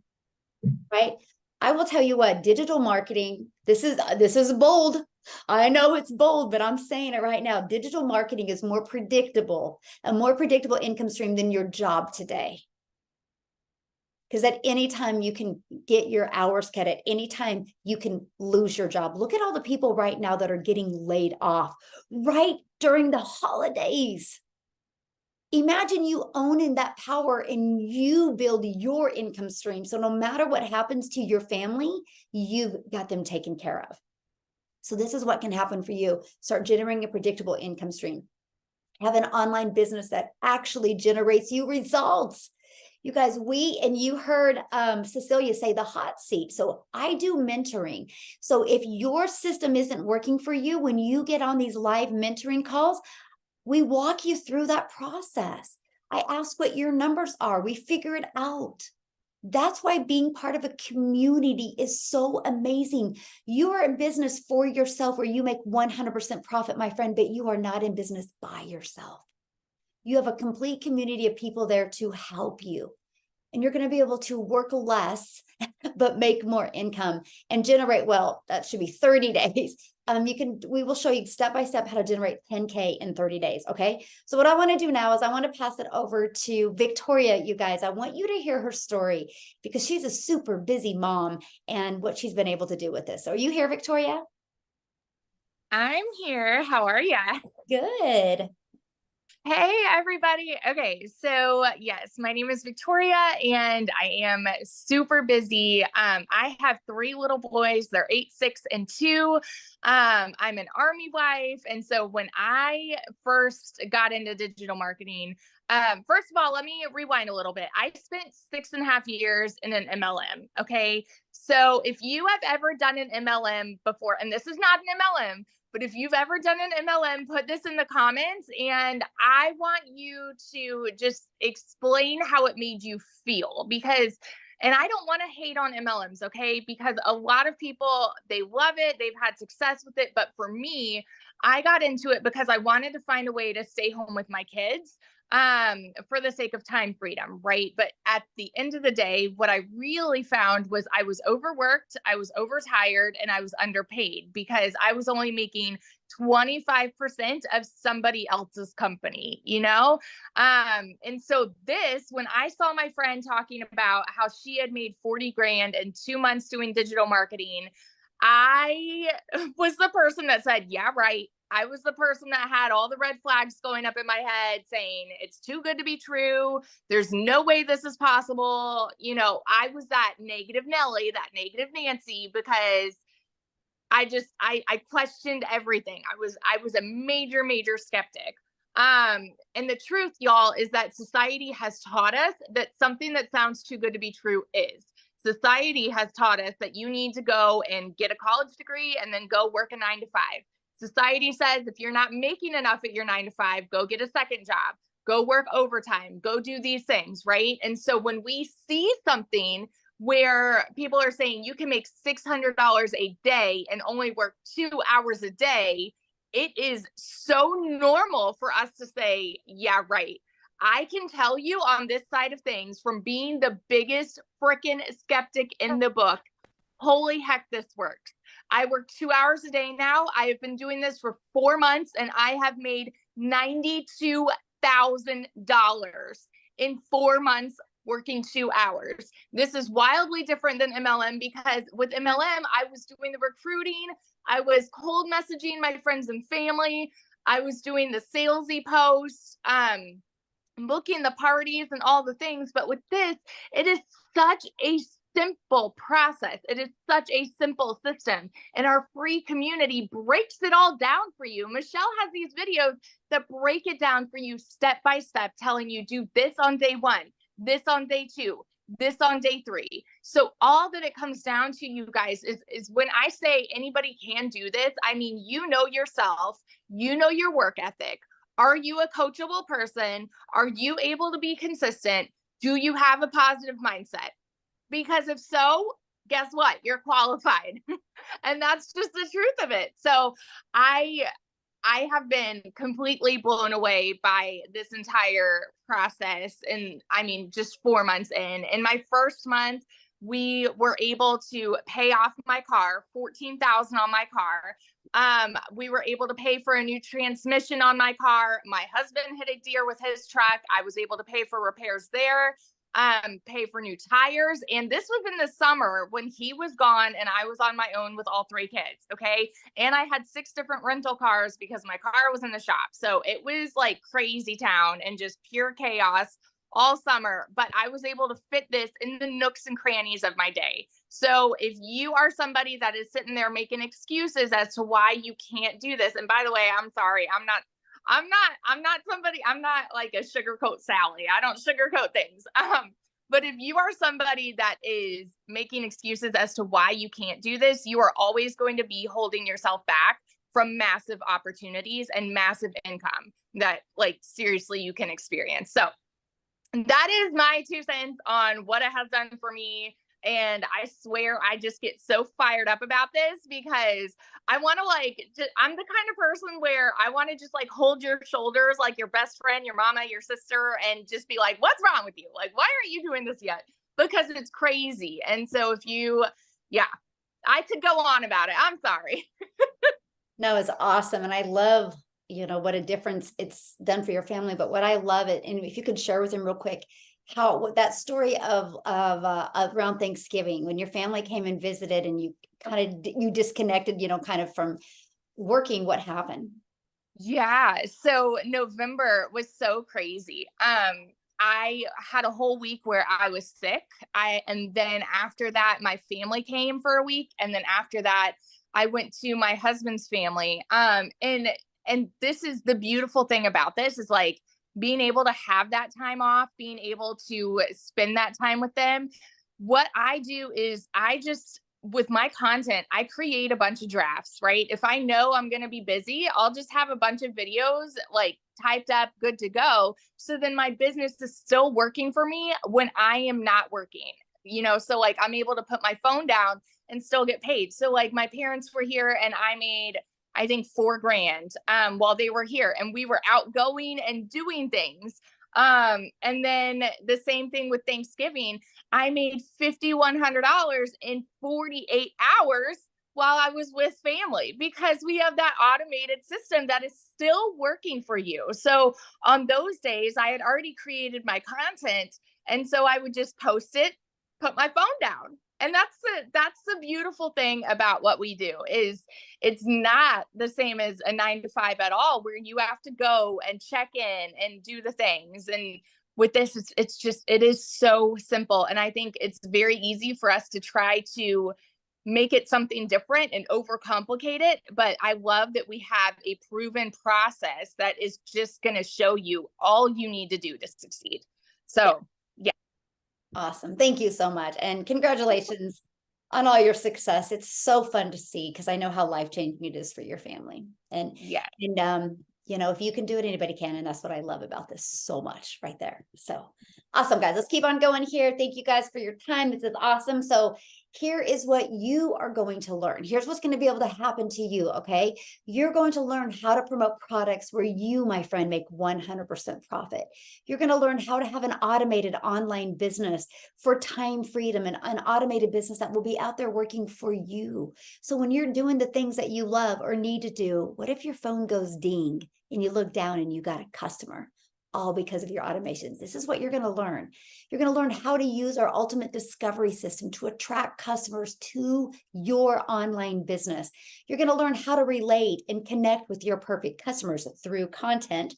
S1: right? I will tell you what, digital marketing, this is bold. I know it's bold, but I'm saying it right now. Digital marketing is a more predictable income stream than your job today. Because at any time you can get your hours cut, at any time you can lose your job. Look at all the people right now that are getting laid off right during the holidays. Imagine you owning that power and you build your income stream. So no matter what happens to your family, you've got them taken care of. So this is what can happen for you. Start generating a predictable income stream. Have an online business that actually generates you results. You guys, you heard Cecilia say the hot seat. So I do mentoring. So if your system isn't working for you, when you get on these live mentoring calls, we walk you through that process. I ask what your numbers are. We figure it out. That's why being part of a community is so amazing. You are in business for yourself where you make 100% profit, my friend, but you are not in business by yourself. You have a complete community of people there to help you. And you're going to be able to work less, but make more income and generate, well, that should be 30 days. We will show you step by step how to generate 10K in 30 days. Okay. So what I want to do now is I want to pass it over to Victoria. You guys, I want you to hear her story because she's a super busy mom and what she's been able to do with this. So are you here, Victoria?
S4: I'm here. How are ya?
S1: Good.
S4: Hey, everybody. Okay, so yes, my name is Victoria and I am super busy. I have 3 little boys. They're 8, 6, and 2. I'm an Army wife. And so when I first got into digital marketing, first of all, let me rewind a little bit. I spent 6.5 years in an MLM. Okay. So if you have ever done an MLM before, and this is not an MLM, but if you've ever done an MLM, put this in the comments and I want you to just explain how it made you feel because, and I don't want to hate on MLMs, okay? Because a lot of people, they love it. They've had success with it. But for me, I got into it because I wanted to find a way to stay home with my kids for the sake of time freedom, right? But at the end of the day, what I really found was I was overworked, I was overtired, and I was underpaid because I was only making 25% of somebody else's company, you know? And so when I saw my friend talking about how she had made 40 grand in 2 months doing digital marketing, I was the person that said, yeah, right. I was the person that had all the red flags going up in my head saying, it's too good to be true. There's no way this is possible. You know, I was that negative Nelly, that negative Nancy, because I questioned everything. I was a major, major skeptic. And the truth, y'all, is that society has taught us that something that sounds too good to be true is. Society has taught us that you need to go and get a college degree and then go work a 9 to 5. Society says if you're not making enough at your 9 to 5, go get a second job, go work overtime, go do these things, right? And so when we see something where people are saying you can make $600 a day and only work 2 hours a day, it is so normal for us to say, yeah, right. I can tell you on this side of things from being the biggest freaking skeptic in the book, holy heck, this works. I work 2 hours a day now. I have been doing this for 4 months and I have made $92,000 in 4 months working 2 hours. This is wildly different than MLM because with MLM, I was doing the recruiting. I was cold messaging my friends and family. I was doing the salesy posts, booking the parties and all the things. But with this, it is such a simple process. It is such a simple system. And our free community breaks it all down for you. Michelle has these videos that break it down for you step by step, telling you do this on day 1, this on day 2, this on day 3. So all that it comes down to, you guys, is when I say anybody can do this, I mean, you know yourself, you know your work ethic. Are you a coachable person? Are you able to be consistent? Do you have a positive mindset? Because if so, guess what? You're qualified. And that's just the truth of it. So I have been completely blown away by this entire process. And I mean, just 4 months in my first month, we were able to pay off my car, $14,000 on my car. We were able to pay for a new transmission on my car. My husband hit a deer with his truck. I was able to pay for repairs there. pay for new tires. And this was in the summer when he was gone and I was on my own with all 3 kids. Okay. And I had 6 different rental cars because my car was in the shop. So it was like crazy town and just pure chaos all summer. But I was able to fit this in the nooks and crannies of my day. So if you are somebody that is sitting there making excuses as to why you can't do this, and by the way, I'm sorry, I'm not somebody, I'm not like a sugarcoat Sally. I don't sugarcoat things. But if you are somebody that is making excuses as to why you can't do this, you are always going to be holding yourself back from massive opportunities and massive income that like seriously you can experience. So that is my 2 cents on what it has done for me. And I swear I just get so fired up about this because I want to I'm the kind of person where I want to just like hold your shoulders like your best friend, your mama, your sister, and just be like, what's wrong with you? Like, why aren't you doing this yet? Because it's crazy. And so I could go on about it. I'm sorry.
S1: No, it's awesome. And I love, what a difference it's done for your family. But what I love it, and if you could share with him real quick, how that story of around Thanksgiving when your family came and visited and you you disconnected, kind of from working, what happened?
S4: Yeah. So November was so crazy. I had a whole week where I was sick. And then after that, my family came for a week. And then after that, I went to my husband's family. And this is the beautiful thing about this is like being able to have that time off, being able to spend that time with them. What I do is with my content, I create a bunch of drafts, right? If I know I'm going to be busy, I'll just have a bunch of videos like typed up, good to go. So then my business is still working for me when I am not working, so like I'm able to put my phone down and still get paid. So like my parents were here and I made, I think $4,000 while they were here and we were outgoing and doing things. And then the same thing with Thanksgiving, I made $5,100 in 48 hours while I was with family because we have that automated system that is still working for you. So on those days, I had already created my content. And so I would just post it, put my phone down. And that's the beautiful thing about what we do is it's not the same as a 9-to-5 at all, where you have to go and check in and do the things. And with this, it is so simple. And I think it's very easy for us to try to make it something different and overcomplicate it. But I love that we have a proven process that is just going to show you all you need to do to succeed. So yeah.
S1: Awesome. Thank you so much. And congratulations on all your success. It's so fun to see because I know how life-changing it is for your family. And if you can do it, anybody can. And that's what I love about this so much right there. So awesome, guys. Let's keep on going here. Thank you guys for your time. This is awesome. So here is what you are going to learn. Here's what's going to be able to happen to you. Okay. You're going to learn how to promote products where you, my friend, make 100% profit. You're going to learn how to have an automated online business for time freedom and an automated business that will be out there working for you. So when you're doing the things that you love or need to do, what if your phone goes ding and you look down and you got a customer? All because of your automations. This is what you're going to learn. You're going to learn how to use our ultimate discovery system to attract customers to your online business. You're going to learn how to relate and connect with your perfect customers through content.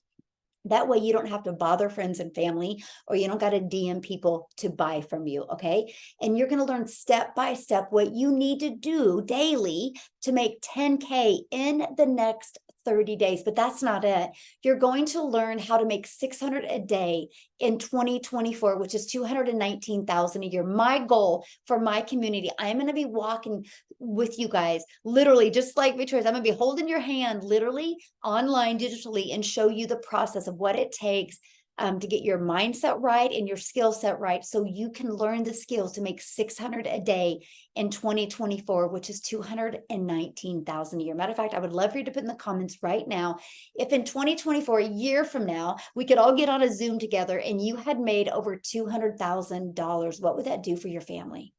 S1: That way you don't have to bother friends and family, or you don't got to DM people to buy from you, okay? And you're going to learn step by step what you need to do daily to make 10K in the next 30 days, but that's not it. You're going to learn how to make 600 a day in 2024, which is 219,000 a year. My goal for my community, I'm going to be walking with you guys, literally, just like Victoria's. I'm going to be holding your hand, literally, online, digitally, and show you the process of what it takes to get your mindset right and your skill set right, so you can learn the skills to make 600 a day in 2024, which is 219,000 a year. Matter of fact, I would love for you to put in the comments right now, if in 2024, a year from now, we could all get on a Zoom together and you had made over $200,000, what would that do for your family?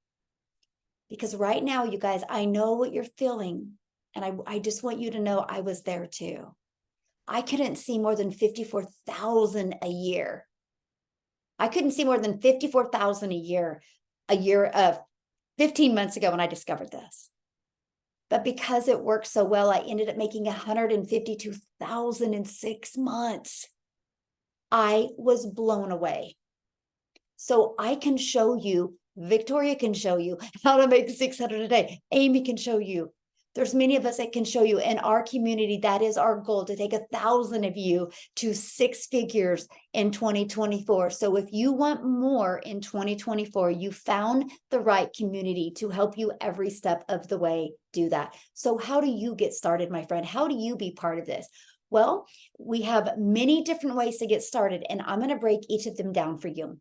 S1: Because right now, you guys, I know what you're feeling, and I just want you to know I was there too. I couldn't see more than 54,000 a year. I couldn't see more than 54,000 a year 15 months ago when I discovered this. But because it worked so well, I ended up making 152,000 in 6 months. I was blown away. So I can show you, Victoria can show you how to make 600 a day. Amy can show you. There's many of us that can show you. In our community, that is our goal, to take 1,000 of you to 6 figures in 2024. So if you want more in 2024, you found the right community to help you every step of the way do that. So how do you get started, my friend? How do you be part of this? Well, we have many different ways to get started, and I'm going to break each of them down for you.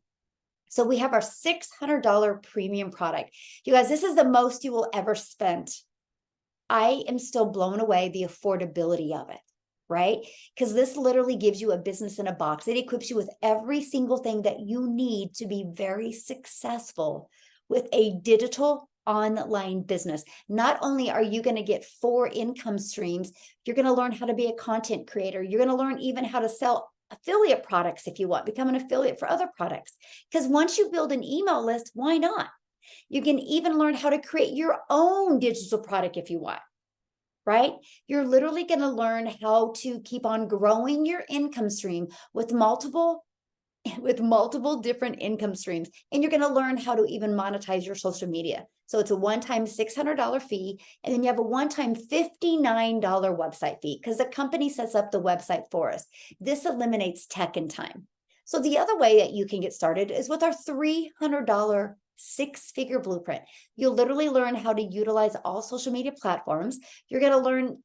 S1: So we have our $600 premium product. You guys, this is the most you will ever spend. I am still blown away the affordability of it, right? Because this literally gives you a business in a box. It equips you with every single thing that you need to be very successful with a digital online business. Not only are you going to get 4 income streams, you're going to learn how to be a content creator. You're going to learn even how to sell affiliate products if you want, become an affiliate for other products. Because once you build an email list, why not? You can even learn how to create your own digital product if you want, right? You're literally going to learn how to keep on growing your income stream with multiple different income streams. And you're going to learn how to even monetize your social media. So it's a one-time $600 fee. And then you have a one-time $59 website fee because the company sets up the website for us. This eliminates tech and time. So the other way that you can get started is with our $300 6-figure blueprint. You'll literally learn how to utilize all social media platforms. You're going to learn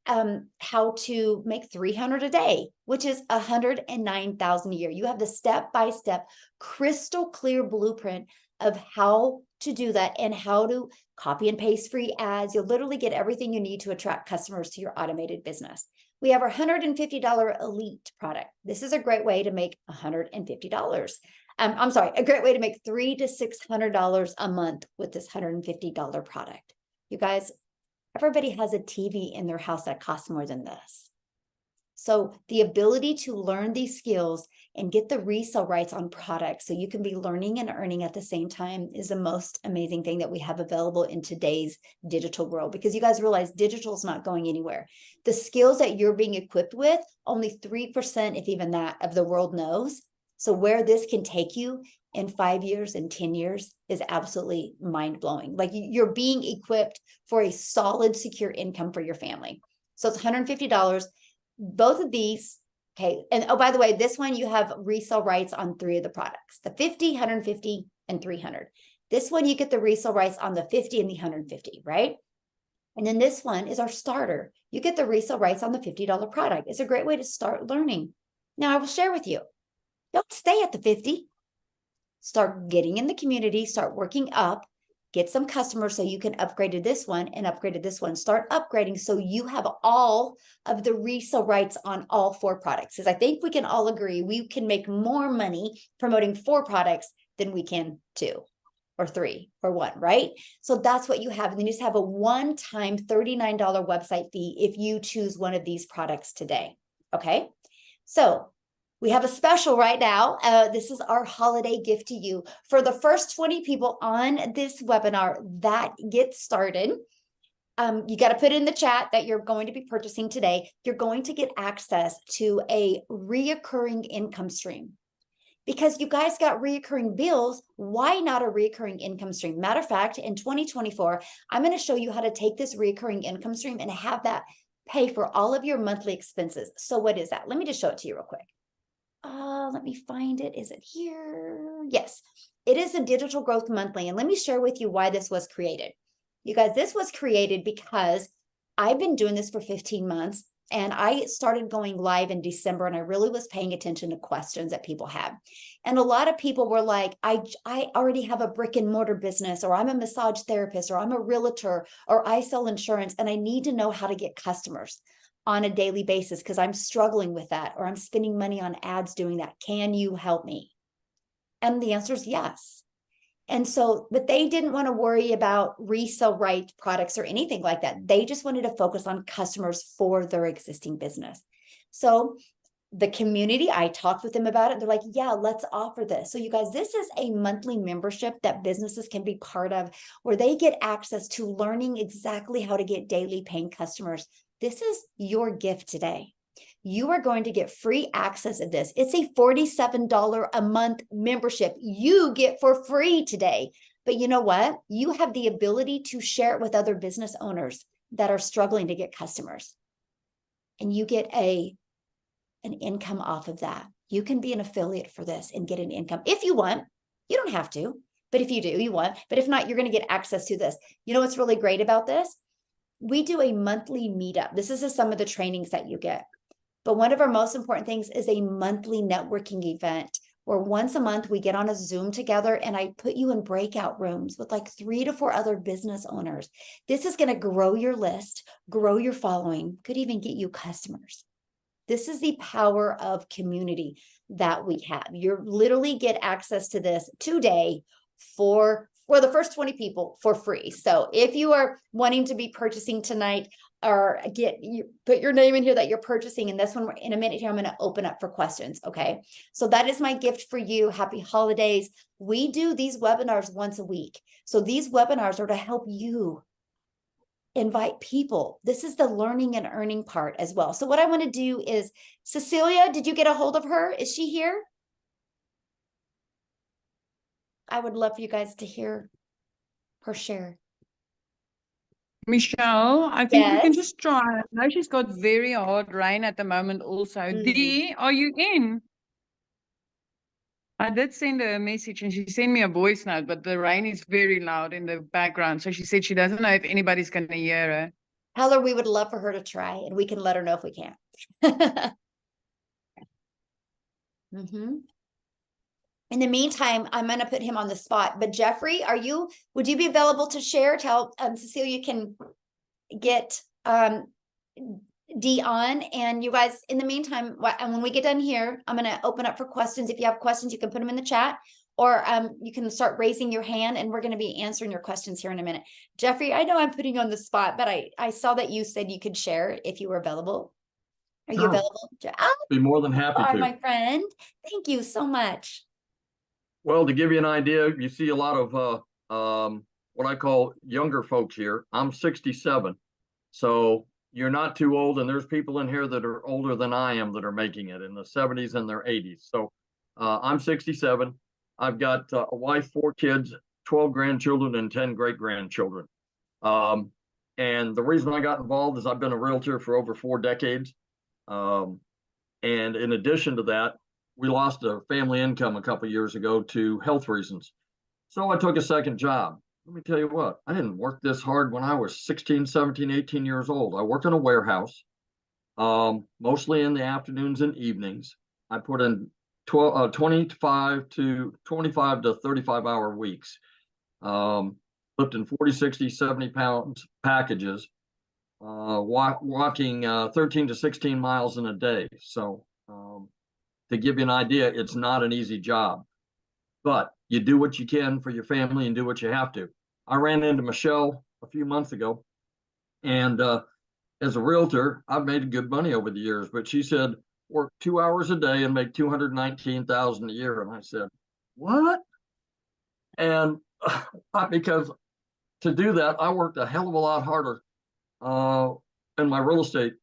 S1: how to make 300 a day, which is 109,000 a year. You have the step-by-step crystal clear blueprint of how to do that and how to copy and paste free ads. You'll literally get everything you need to attract customers to your automated business. We have our $150 elite product. This is a great way to make $150. I'm sorry, a great way to make $300 to $600 a month with this $150 product. You guys, everybody has a TV in their house that costs more than this. So the ability to learn these skills and get the resale rights on products so you can be learning and earning at the same time is the most amazing thing that we have available in today's digital world, because you guys realize digital is not going anywhere. The skills that you're being equipped with, only 3%, if even that, of the world knows. So where this can take you in 5 years and 10 years is absolutely mind-blowing. Like, you're being equipped for a solid, secure income for your family. So it's $150. Both of these, okay. And oh, by the way, this one you have resale rights on 3 of the products, the 50, 150, and 300. This one you get the resale rights on the 50 and the 150, right? And then this one is our starter. You get the resale rights on the $50 product. It's a great way to start learning. Now I will share with you. Don't stay at the 50. Start getting in the community, start working up, get some customers so you can upgrade to this one and upgrade to this one. Start upgrading so you have all of the resale rights on all 4 products. Because I think we can all agree we can make more money promoting 4 products than we can 2 or 3 or 1, right? So that's what you have. And then you just have a one-time $39 website fee if you choose one of these products today. Okay, so we have a special right now. This is our holiday gift to you. For the first 20 people on this webinar that get started, you got to put in the chat that you're going to be purchasing today. You're going to get access to a reoccurring income stream. Because you guys got reoccurring bills, why not a reoccurring income stream? Matter of fact, in 2024, I'm going to show you how to take this reoccurring income stream and have that pay for all of your monthly expenses. So what is that? Let me just show it to you real quick. Let me find it. Is it here? Yes, it is a digital growth monthly. And let me share with you why this was created. You guys, this was created because I've been doing this for 15 months and I started going live in December, and I really was paying attention to questions that people had. And a lot of people were like, I already have a brick and mortar business, or I'm a massage therapist, or I'm a realtor, or I sell insurance, and I need to know how to get customers on a daily basis because I'm struggling with that, or I'm spending money on ads doing that. Can you help me? And the answer is yes. And so, but they didn't want to worry about resale right products or anything like that. They just wanted to focus on customers for their existing business. So the community, I talked with them about it. They're like, yeah, let's offer this. So you guys, this is a monthly membership that businesses can be part of, where they get access to learning exactly how to get daily paying customers. This is your gift today. You are going to get free access to this. It's a $47 a month membership you get for free today. But you know what? You have the ability to share it with other business owners that are struggling to get customers. And you get an income off of that. You can be an affiliate for this and get an income if you want. You don't have to, but if you do, you want. But if not, you're going to get access to this. You know what's really great about this? We do a monthly meetup. This is some of the trainings that you get. But one of our most important things is a monthly networking event where once a month we get on a Zoom together and I put you in breakout rooms with like 3 to 4 other business owners. This is going to grow your list, grow your following, could even get you customers. This is the power of community that we have. You literally get access to this today for the first 20 people for free. So if you are wanting to be purchasing tonight, or put your name in here that you're purchasing, and this one in a minute here, I'm going to open up for questions. Okay. So that is my gift for you. Happy holidays. We do these webinars once a week. So these webinars are to help you invite people. This is the learning and earning part as well. So what I want to do is, Cecilia, did you get a hold of her? Is she here? I would love for you guys to hear her share.
S2: Michelle, I think we can
S1: Yes.
S2: just try. I know she's got very hard rain at the moment also. Dee, are you in? I did send her a message and she sent me a voice note, but the rain is very loud in the background. So she said she doesn't know if anybody's going to hear her.
S1: Tell her we would love for her to try, and we can let her know if we can. In the meantime, I'm going to put him on the spot. But Jeffrey, would you be available to share? Tell Cecilia can get Dee on. And you guys, in the meantime, and when we get done here, I'm going to open up for questions. If you have questions, you can put them in the chat, or you can start raising your hand, and we're going to be answering your questions here in a minute. Jeffrey, I know I'm putting you on the spot, but I saw that you said you could share if you were available. Are you available?
S5: Be more than happy to.
S1: My friend. Thank you so much.
S5: Well, to give you an idea, you see a lot of what I call younger folks here. I'm 67, so you're not too old, and there's people in here that are older than I am that are making it in the 70s and their 80s. So I'm 67. I've got a wife, 4 kids, 12 grandchildren, and 10 great-grandchildren. And the reason I got involved is I've been a realtor for over 4 decades. And in addition to that, we lost a family income a couple of years ago to health reasons. So I took a second job. Let me tell you what, I didn't work this hard when I was 16, 17, 18 years old. I worked in a warehouse, mostly in the afternoons and evenings. I put in 25 to 35-hour weeks, lifting 40, 60, 70 pounds packages, walking 13 to 16 miles in a day. So to give you an idea, it's not an easy job, but you do what you can for your family and do what you have to. I ran into Michelle a few months ago, and as a realtor, I've made good money over the years, but she said, work 2 hours a day and make $219,000 a year. And I said, what? And because to do that, I worked a hell of a lot harder in my real estate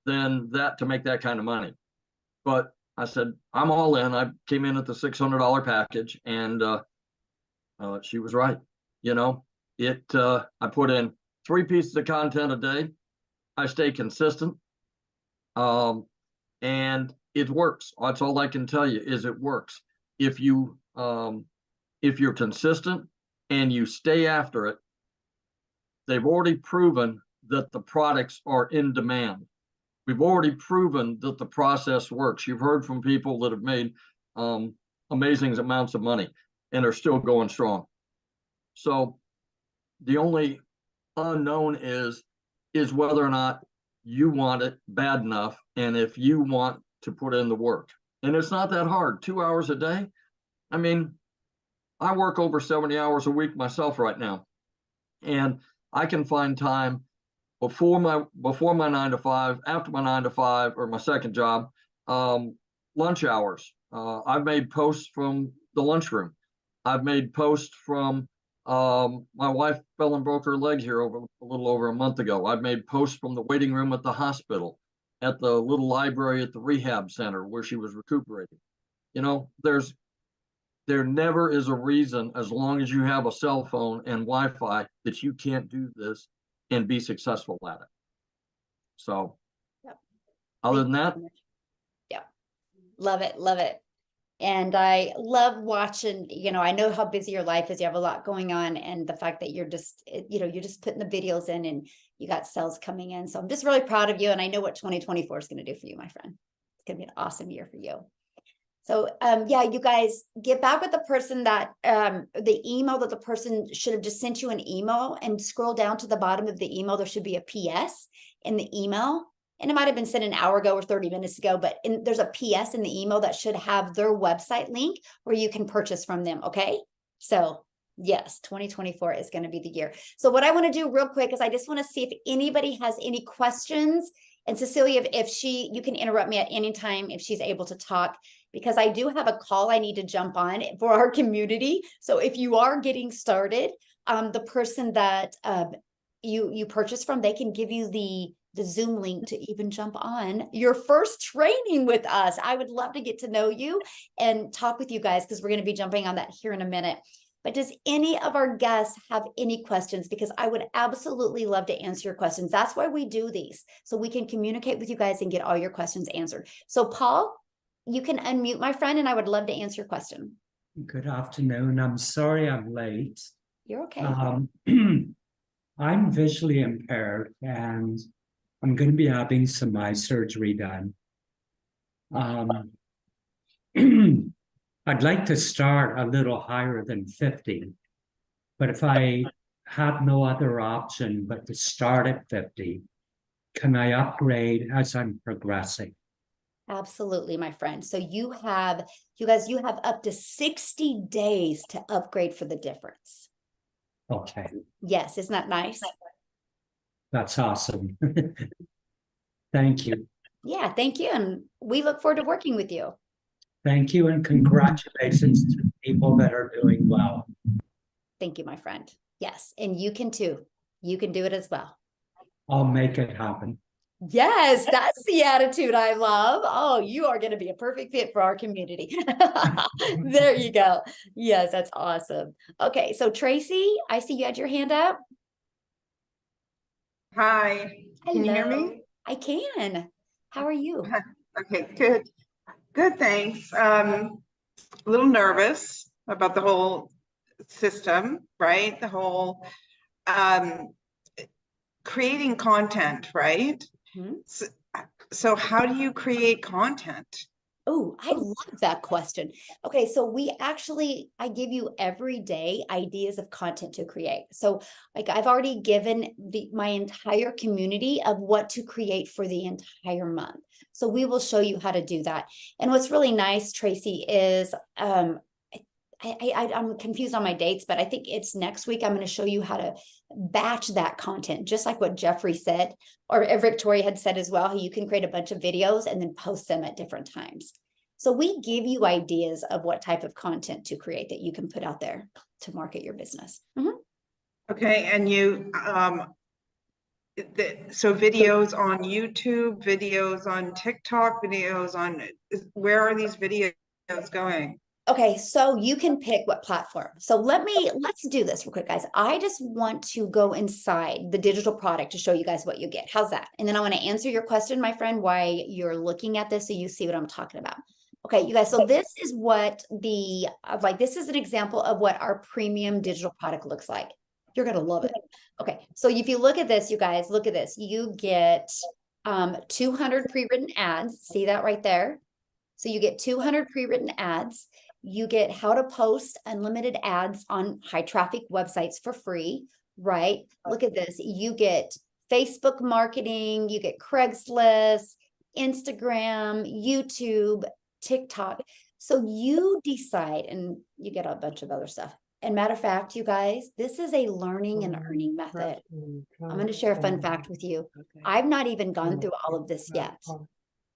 S5: than that to make that kind of money. But I said, I'm all in. I came in at the $600 package, and she was right. You know, I put in 3 pieces of content a day. I stay consistent. And it works. That's all I can tell you is it works. If you're consistent and you stay after it, they've already proven that the products are in demand. We've already proven that the process works. You've heard from people that have made amazing amounts of money and are still going strong. So the only unknown is whether or not you want it bad enough, and if you want to put in the work. And it's not that hard. 2 hours a day. I mean, I work over 70 hours a week myself right now, and I can find time before my 9 to 5, after my 9 to 5, or my second job, lunch hours. I've made posts from the lunchroom. I've made posts from my wife fell and broke her leg here a little over a month ago. I've made posts from the waiting room at the hospital, at the little library at the rehab center where she was recuperating. You know, there never is a reason, as long as you have a cell phone and Wi-Fi, that you can't do this and be successful at it. So,
S1: Yep.
S5: Other than that,
S1: yeah, love it, love it. And I love watching, you know, I know how busy your life is. You have a lot going on, and the fact that you're just, you know, you're just putting the videos in and you got sales coming in. So I'm just really proud of you. And I know what 2024 is going to do for you, my friend. It's going to be an awesome year for you. So, yeah, you guys get back with the person that, the email that the person should have just sent you an email, and scroll down to the bottom of the email. There should be a PS in the email. And it might have been sent an hour ago or 30 minutes ago, but there's a PS in the email that should have their website link where you can purchase from them. Okay. So yes, 2024 is going to be the year. So what I want to do real quick is I just want to see if anybody has any questions. And Cecilia, you can interrupt me at any time if she's able to talk, because I do have a call I need to jump on for our community. So if you are getting started, the person that you purchase from, they can give you the Zoom link to even jump on your first training with us. I would love to get to know you and talk with you guys, because we're going to be jumping on that here in a minute. But does any of our guests have any questions? Because I would absolutely love to answer your questions. That's why we do these, so we can communicate with you guys and get all your questions answered. So Paul, you can unmute, my friend, and I would love to answer your question.
S6: Good afternoon. I'm sorry I'm late.
S1: You're okay.
S6: I'm visually impaired, and I'm going to be having some eye surgery done. I'd like to start a little higher than 50, but if I have no other option but to start at 50, can I upgrade as I'm progressing?
S1: Absolutely, my friend. So you guys have up to 60 days to upgrade for the difference.
S6: Okay.
S1: Yes, isn't that nice?
S6: That's awesome. Thank you.
S1: Yeah, thank you. And we look forward to working with you.
S6: Thank you, and congratulations to people that are doing well.
S1: Thank you, my friend. Yes, and you can too. You can do it as well.
S6: I'll make it happen.
S1: Yes, that's the attitude I love. Oh, you are going to be a perfect fit for our community. There you go. Yes, that's awesome. Okay, so Tracy, I see you had your hand up.
S7: Hi, can you hear
S1: Hello.
S7: me?
S1: I can. How are you?
S7: Okay, good. Good, thanks. A little nervous about the whole system, right? The whole creating content, right?
S1: Hmm?
S7: So how do you create content?
S1: Oh, I love that question. Okay, so I give you every day ideas of content to create. So like I've already given my entire community of what to create for the entire month. So we will show you how to do that. And what's really nice, Tracy, is I'm confused on my dates, but I think it's next week. I'm going to show you how to batch that content, just like what Jeffrey said, or Victoria had said as well. You can create a bunch of videos and then post them at different times. So we give you ideas of what type of content to create that you can put out there to market your business. Mm-hmm.
S7: Okay, and so videos on YouTube, videos on TikTok, where are these videos going?
S1: Okay, so you can pick what platform. So let's do this real quick, guys. I just want to go inside the digital product to show you guys what you get. How's that? And then I want to answer your question, my friend, why you're looking at this so you see what I'm talking about. Okay, you guys, so this is what this is an example of what our premium digital product looks like. You're going to love it. Okay, so if you look at this, you guys, look at this. You get 200 pre-written ads. See that right there? So you get 200 pre-written ads. You get how to post unlimited ads on high traffic websites for free, right? Look at this. You get Facebook marketing, you get Craigslist, Instagram, YouTube, TikTok. So you decide, and you get a bunch of other stuff. And matter of fact, you guys, this is a learning and earning method. I'm going to share a fun fact with you. I've not even gone through all of this yet.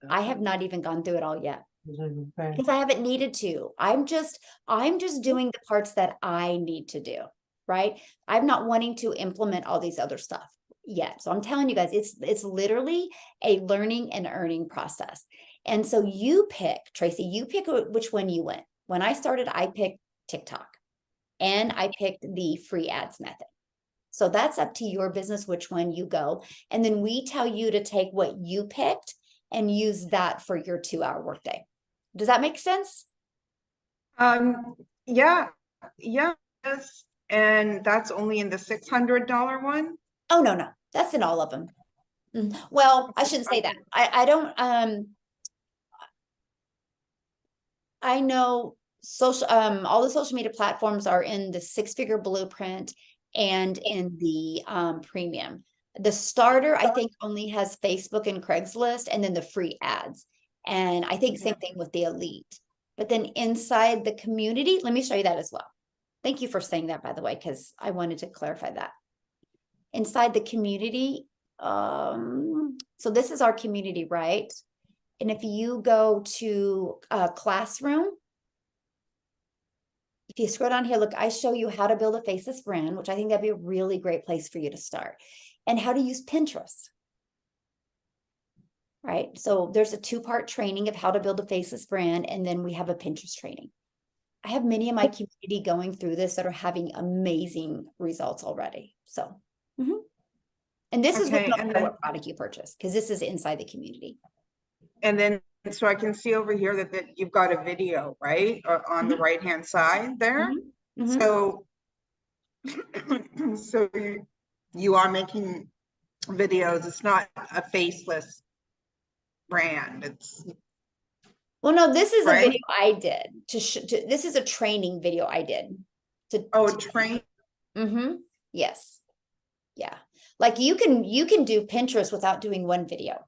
S1: I have not even gone through it all yet because I haven't needed to. I'm just doing the parts that I need to do, right? I'm not wanting to implement all these other stuff yet. So I'm telling you guys, it's literally a learning and earning process. And so you pick, Tracy, you pick which one you went. When I started, I picked TikTok and I picked the free ads method. So that's up to your business, which one you go. And then we tell you to take what you picked and use that for your 2-hour workday. Does that make sense?
S7: Yeah, yes. And that's only in the $600 one?
S1: Oh, no, that's in all of them. Well, I shouldn't say that. I don't, I know all the social media platforms are in the 6-figure blueprint and in the premium. The starter, I think, only has Facebook and Craigslist, and then the free ads. And I think same thing with the elite. But then inside the community, let me show you that as well. Thank you for saying that, by the way, because I wanted to clarify that. Inside the community, so this is our community, right? And if you go to a classroom, if you scroll down here, look, I show you how to build a faceless brand, which I think that'd be a really great place for you to start, and how to use Pinterest. Right? So there's a 2-part training of how to build a faceless brand, and then we have a Pinterest training. I have many of my community going through this that are having amazing results already. So, and this is
S7: Okay,
S1: with what product you purchase, because this is inside the community.
S7: And then, so I can see over here that you've got a video, right? Or on the right-hand side there. So, so you are making videos. It's not a faceless brand. It's
S1: Well, no, this is
S7: right?
S1: a video I did this is a training video I did
S7: train.
S1: Yes. Yeah. Like you can do Pinterest without doing one video.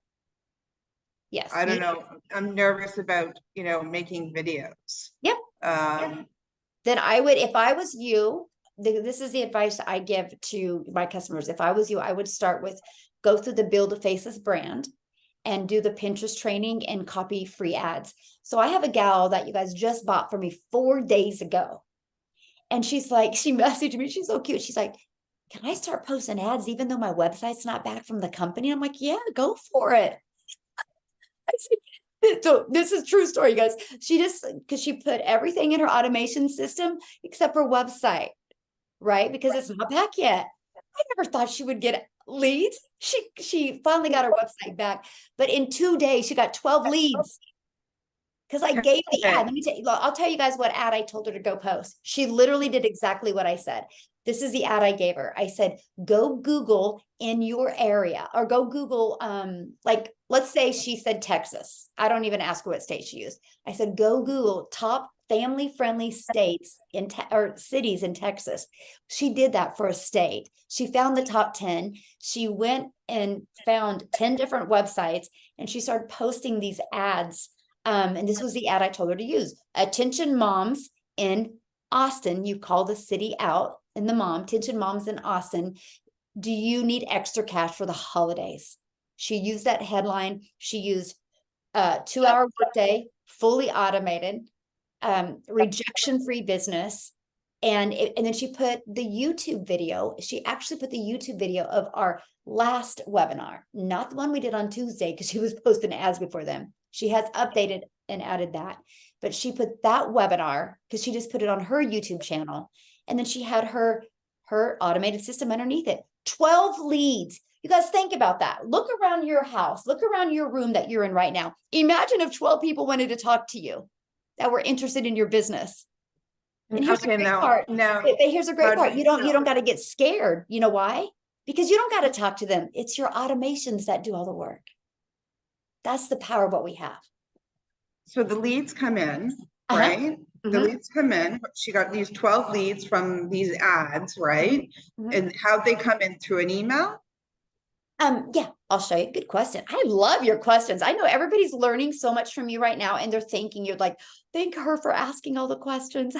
S1: Yes.
S7: I don't know. I'm nervous about, making videos.
S1: Yep. Then I would, if I was you, this is the advice I give to my customers. If I was you, I would start with go through the build a faceless brand and do the Pinterest training and copy free ads. So I have a gal that you guys just bought for me 4 days ago. And she's like, she messaged me. She's so cute. She's like, can I start posting ads even though my website's not back from the company? I'm like, yeah, go for it. I said, so this is true story, guys. She just, because she put everything in her automation system except her website, right? Because it's not back yet. I never thought she would get leads. She finally got her website back, but in 2 days she got 12 leads. Because I gave the ad. Let me tell you, I'll tell you guys what ad I told her to go post. She literally did exactly what I said. This is the ad I gave her. I said, go Google in your area, or go Google, like, let's say she said Texas. I don't even ask her what state she used. I said, go Google top family-friendly states or cities in Texas. She did that for a state. She found the top 10. She went and found 10 different websites, and she started posting these ads. And this was the ad I told her to use. Attention moms in Austin. You call the city out and the mom. Attention moms in Austin. Do you need extra cash for the holidays? She used that headline. She used 2-hour workday, fully automated, rejection-free business. And then she put the YouTube video. She actually put the YouTube video of our last webinar, not the one we did on Tuesday, because she was posting ads before them. She has updated and added that, but she put that webinar because she just put it on her YouTube channel. And then she had her automated system underneath it. 12 leads. You guys think about that. Look around your house, look around your room that you're in right now. Imagine if 12 people wanted to talk to you that were interested in your business. And here's the great part. Here's a great part. You don't got to get scared. You know why? Because you don't got to talk to them. It's your automations that do all the work. That's the power of what we have.
S7: So the leads come in, right? The leads come in. She got these 12 leads from these ads, right? And how'd they come in? Through an email?
S1: Yeah, I'll show you. Good question. I love your questions. I know everybody's learning so much from you right now, and they're thinking you're like, thank her for asking all the questions.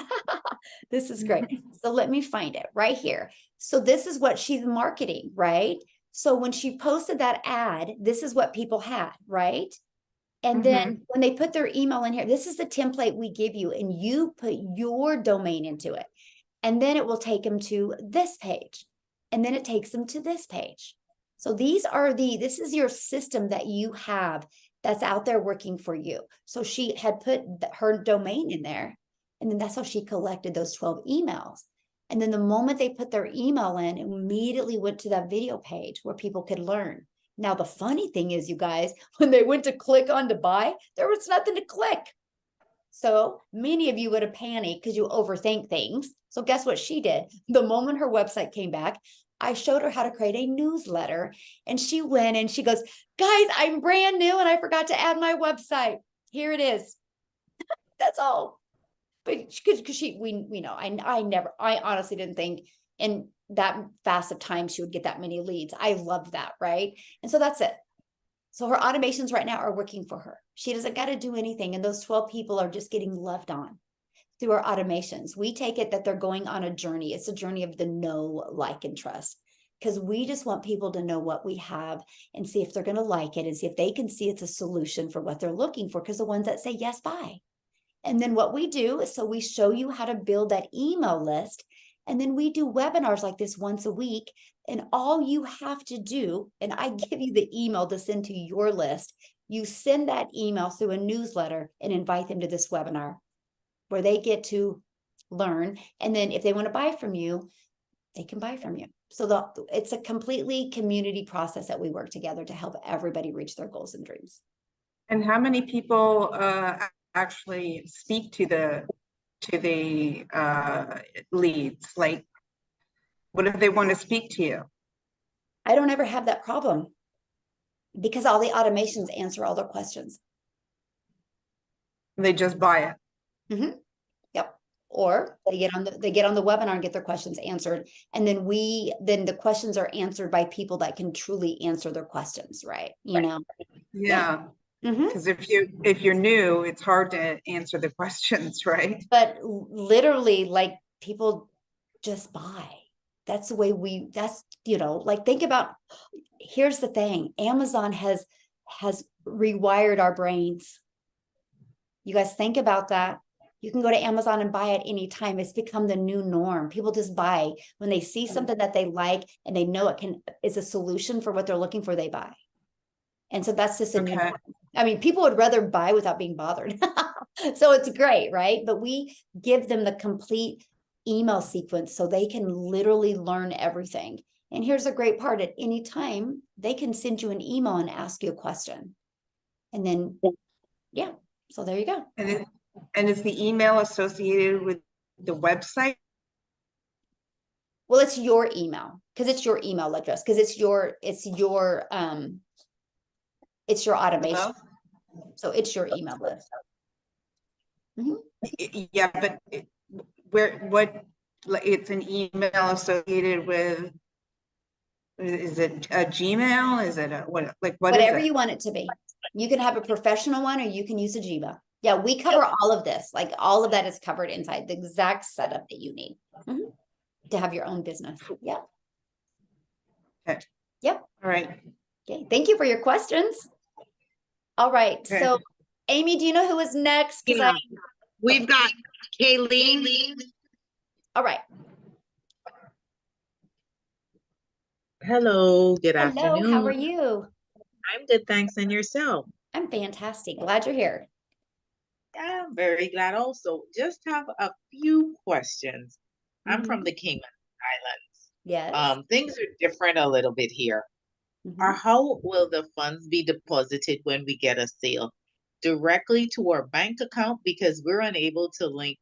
S1: This is great. So let me find it right here. So this is what she's marketing, right? So when she posted that ad, this is what people had, right? And then when they put their email in here, this is the template we give you, and you put your domain into it. And then it will take them to this page. And then it takes them to this page. So this is your system that you have that's out there working for you. So she had put her domain in there, and then that's how she collected those 12 emails. And then the moment they put their email in, it immediately went to that video page where people could learn. Now, the funny thing is, you guys, when they went to click on to buy, there was nothing to click. So many of you would have panicked because you overthink things. So guess what she did? The moment her website came back, I showed her how to create a newsletter, and she went and she goes, guys, I'm brand new and I forgot to add my website. Here it is. That's all. But because we know, I honestly didn't think in that fast of time she would get that many leads. I love that, right? And so that's it. So her automations right now are working for her. She doesn't got to do anything. And those 12 people are just getting loved on through our automations. We take it that they're going on a journey. It's a journey of the know, like, and trust. Because we just want people to know what we have and see if they're going to like it and see if they can see it's a solution for what they're looking for. Because the ones that say yes, buy. And then what we do is, so we show you how to build that email list. And then we do webinars like this once a week. And all you have to do, and I give you the email to send to your list, you send that email through a newsletter and invite them to this webinar where they get to learn. And then if they want to buy from you, they can buy from you. So it's a completely community process that we work together to help everybody reach their goals and dreams.
S7: And how many people actually speak to the leads? Like, what if they want to speak to you?
S1: I don't ever have that problem because all the automations answer all their questions.
S7: They just buy it.
S1: Yep. Or they get on the webinar and get their questions answered. And then the questions are answered by people that can truly answer their questions, right? You know?
S7: Yeah. Because if you're new, it's hard to answer the questions, right?
S1: But literally, like, people just buy. That's the way like, think about, here's the thing. Amazon has rewired our brains. You guys think about that. You can go to Amazon and buy at any time. It's become the new norm. People just buy when they see something that they like and they know is a solution for what they're looking for, they buy. And so that's just a new norm. I mean, people would rather buy without being bothered. So it's great, right? But we give them the complete email sequence so they can literally learn everything. And here's a great part: at any time, they can send you an email and ask you a question. And then, yeah, so there you go.
S7: And is the email associated with the website?
S1: Well, it's your email, because it's your email address, because it's your automation.
S7: Hello?
S1: So it's your email list.
S7: Yeah, but it's an email associated with, is it a Gmail? Is it
S1: Whatever you want it to be. You can have a professional one or you can use a Gmail. Yeah, we cover all of this. Like, all of that is covered inside the exact setup that you need to have your own business. Yeah.
S7: Okay.
S1: Yep.
S7: All right.
S1: Okay. Thank you for your questions. All right.
S7: Okay.
S1: So, Amy, do you know who is next?
S8: Yeah. We've got Kayleen.
S1: All right.
S8: Hello, good
S1: Hello.
S8: afternoon.
S1: How are you?
S8: I'm good, thanks. And yourself?
S1: I'm fantastic. Glad you're here.
S8: I'm very glad also. Just have a few questions. I'm from the Cayman Islands.
S1: Yes.
S8: Things are different a little bit here. How will the funds be deposited when we get a sale? Directly to our bank account, because we're unable to link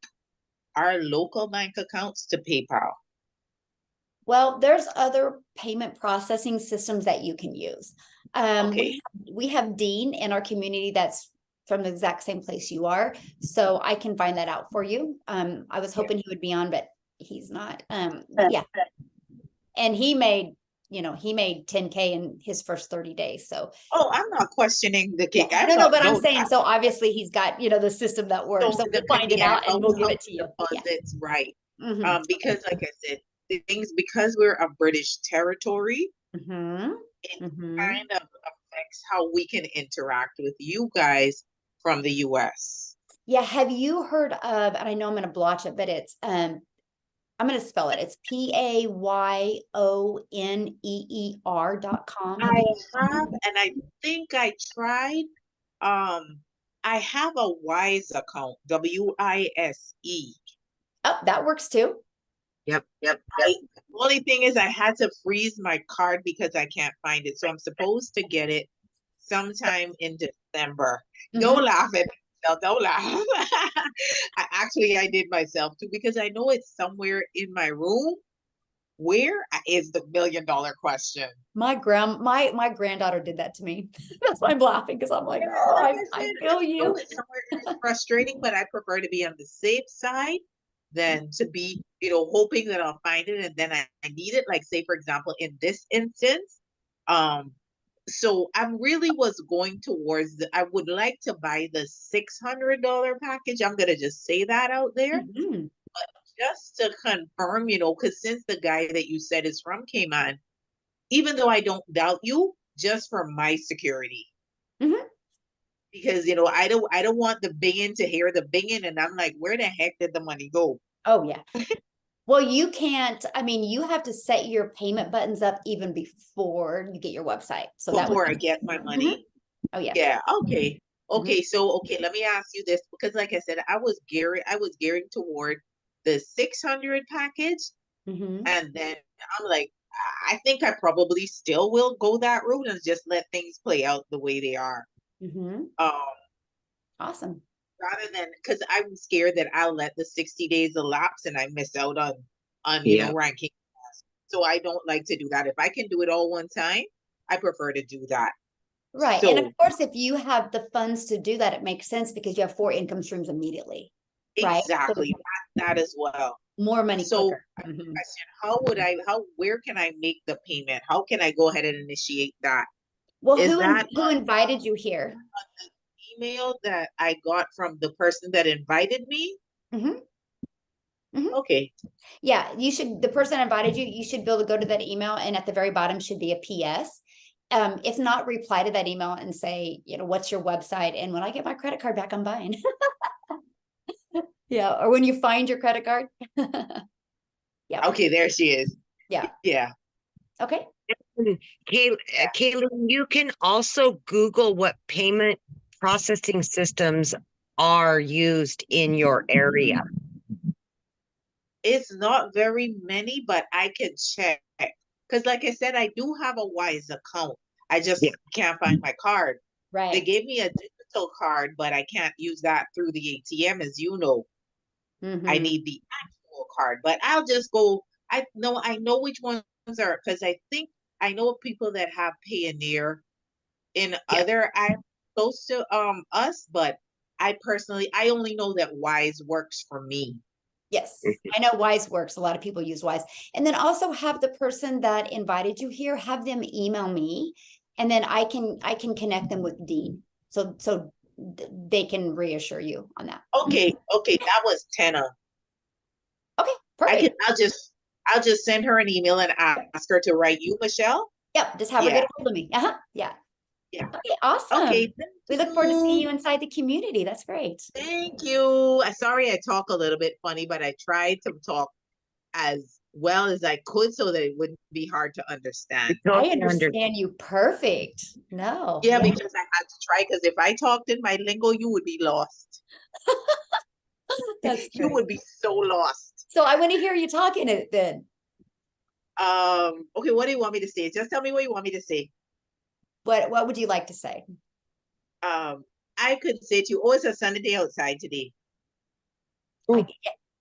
S8: our local bank accounts to PayPal.
S1: Well, there's other payment processing systems that you can use. We have Dean in our community that's from the exact same place you are. So I can find that out for you. I was hoping he would be on, but he's not. Yeah. And he made 10K in his first 30 days. So.
S8: Oh, I'm not questioning the kick.
S1: Yeah. No, but I'm saying, so obviously he's got, the system that works. So we'll find it out and we'll give it to you.
S8: Deposits, right. Because like I said, because we're a British territory, it's kind of a affects how we can interact with you guys from the US.
S1: Yeah, have you heard of, and I know I'm going to blotch it, but it's I'm going to spell it. It's PAYONEER.com.
S8: I have, and I think I tried. I have a Wise account, WISE.
S1: Oh, that works too.
S3: Yep.
S8: Only thing is I had to freeze my card because I can't find it. So I'm supposed to get it sometime in December. Don't laugh at yourself. Don't laugh. I did myself too because I know it's somewhere in my room. Where is the $1 million question?
S1: My granddaughter did that to me. That's why I'm laughing, because I'm like, oh, I feel you.
S8: It's somewhere it's frustrating, but I prefer to be on the safe side than to be, hoping that I'll find it and then I need it. Like, say, for example, in this instance, so I really was going towards I would like to buy the $600 package. I'm gonna just say that out there. But just to confirm, because since the guy that you said is from Cayman, even though I don't doubt you, just for my security. Because I don't want the binging to hear the binging, and I'm like, where the heck did the money go?
S1: Oh yeah. Well, you can't. I mean, you have to set your payment buttons up even before you get your website. So
S8: before I get my money.
S1: Oh yeah.
S8: Yeah. Okay. Okay. So let me ask you this, because like I said, I was gearing toward the 600 package, and then I'm like, I think I probably still will go that route and just let things play out the way they are.
S1: Awesome.
S8: Rather than, because I'm scared that I'll let the 60 days elapse and I miss out on ranking. So I don't like to do that. If I can do it all one time, I prefer to do that.
S1: Right.
S8: So,
S1: and of course, if you have the funds to do that, it makes sense because you have 4 income streams immediately.
S8: Exactly.
S1: Right?
S8: That as well.
S1: More money quicker.
S8: Question, where can I make the payment? How can I go ahead and initiate that?
S1: Well,
S8: Is
S1: who invited you here?
S8: Email that I got from the person that invited me? Okay.
S1: Yeah, the person that invited you, you should be able to go to that email, and at the very bottom should be a PS. If not, reply to that email and say, what's your website? And when I get my credit card back, I'm buying. Yeah. Or when you find your credit card. Yeah.
S8: Okay, there she is.
S1: Yeah.
S8: Yeah.
S1: Okay.
S3: Kaylin, you can also Google what payment processing systems are used in your area.
S8: It's not very many, but I can check. Because like I said, I do have a Wise account. I just can't find my card.
S1: Right.
S8: They gave me a digital card, but I can't use that through the ATM, as you know. I need the actual card, but I'll just go. I know which ones are, because I think I know people that have Payoneer in other islands close to us, but I only know that Wise works for me.
S1: Yes, I know Wise works. A lot of people use Wise. And then also have the person that invited you here, have them email me, and then I can connect them with Dean. So they can reassure you on that.
S8: Okay, that was Tenna.
S1: Okay, perfect.
S8: I'll just send her an email and ask her to write you, Michelle.
S1: Yep, just have her get a hold of me. Yeah.
S8: Yeah.
S1: Okay, awesome.
S8: Okay.
S1: We look forward to seeing you inside the community. That's great.
S8: Thank you. Sorry I talk a little bit funny, but I tried to talk as well as I could so that it wouldn't be hard to understand.
S1: I understand you perfect. No.
S8: Yeah, because I had to try, because if I talked in my lingo, you would be lost. You would be so lost.
S1: So I want to hear you talking it then.
S8: Okay, what do you want me to say? Just tell me what you want me to say.
S1: What would you like to say?
S8: I could say to you, it's a sunny day outside today.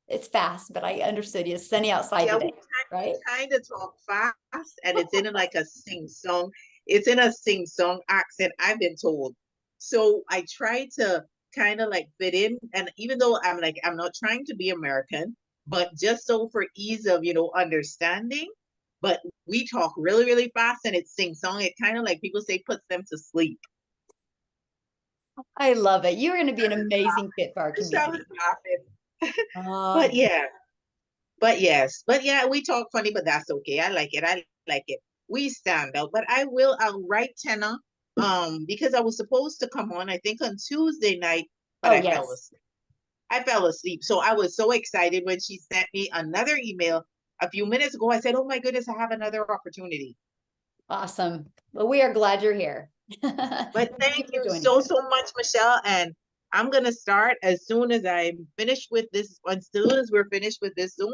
S1: It's fast, but I understood you. It's sunny outside today, right?
S8: We kind of talk fast, and it's in like a sing-song. It's in a sing-song accent, I've been told. So I try to kind of like fit in, and even though I'm not trying to be American, but just so for ease of understanding. But we talk really, really fast, and it's sing-song. It kind of like people say puts them to sleep.
S1: I love it. You're going to be an amazing fit for our community.
S8: But yeah, we talk funny, but that's okay. I like it. We stand out. But I'll write Tenna because I was supposed to come on, I think on Tuesday night, but
S1: Oh,
S8: I fell
S1: yes.
S8: asleep. I fell asleep. So I was so excited when she sent me another email a few minutes ago. I said, oh my goodness, I have another opportunity.
S1: Awesome. Well, we are glad you're here.
S8: But thank
S1: for
S8: you
S1: joining
S8: so,
S1: us.
S8: so much, Michelle. And I'm going to start as soon as I'm finished with this. As soon as we're finished with this Zoom,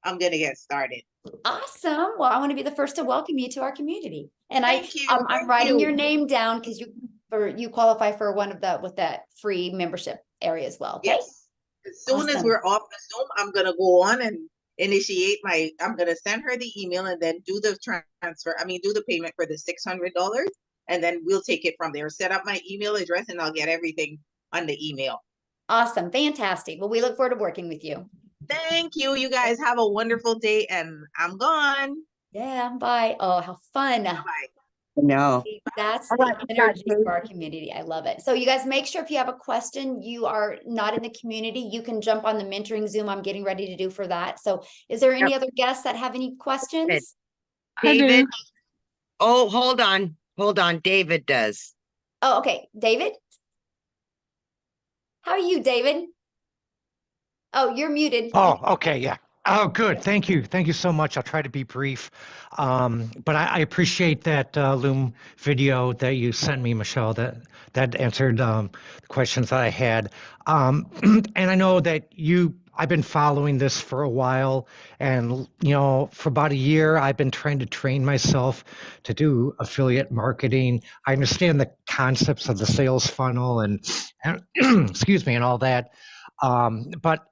S8: I'm going to get started.
S1: Awesome. Well, I want to be the first to welcome you to our community. And
S8: Thank you.
S1: I'm
S8: Thank
S1: writing
S8: you.
S1: your name down because you qualify for one of the with that free membership area as well. Okay.
S8: Yes. As soon as
S1: Awesome.
S8: we're off the Zoom, I'm going to go on and initiate I'm going to send her the email and then do the transfer. Do the payment for the $600, and then we'll take it from there. Set up my email address and I'll get everything on the email.
S1: Awesome. Fantastic. Well, we look forward to working with you.
S8: Thank you. You guys have a wonderful day, and I'm gone.
S1: Yeah. Bye. Oh, how fun.
S8: Bye.
S7: No.
S1: That's
S3: All
S1: the
S3: right,
S1: energy
S3: Dave.
S1: for our community. I love it. So you guys make sure if you have a question, you are not in the community, you can jump on the mentoring Zoom I'm getting ready to do for that. So is there any other guests that have any questions?
S3: David. Oh, hold on. David does.
S1: Oh, okay. David? How are you, David? Oh, you're muted.
S9: Oh, okay, yeah. Oh, good. Thank you. Thank you so much. I'll try to be brief. But I appreciate that Loom video that you sent me, Michelle. That answered the questions that I had. And I know that I've been following this for a while, and for about a year, I've been trying to train myself to do affiliate marketing. I understand the concepts of the sales funnel and excuse me, and all that. But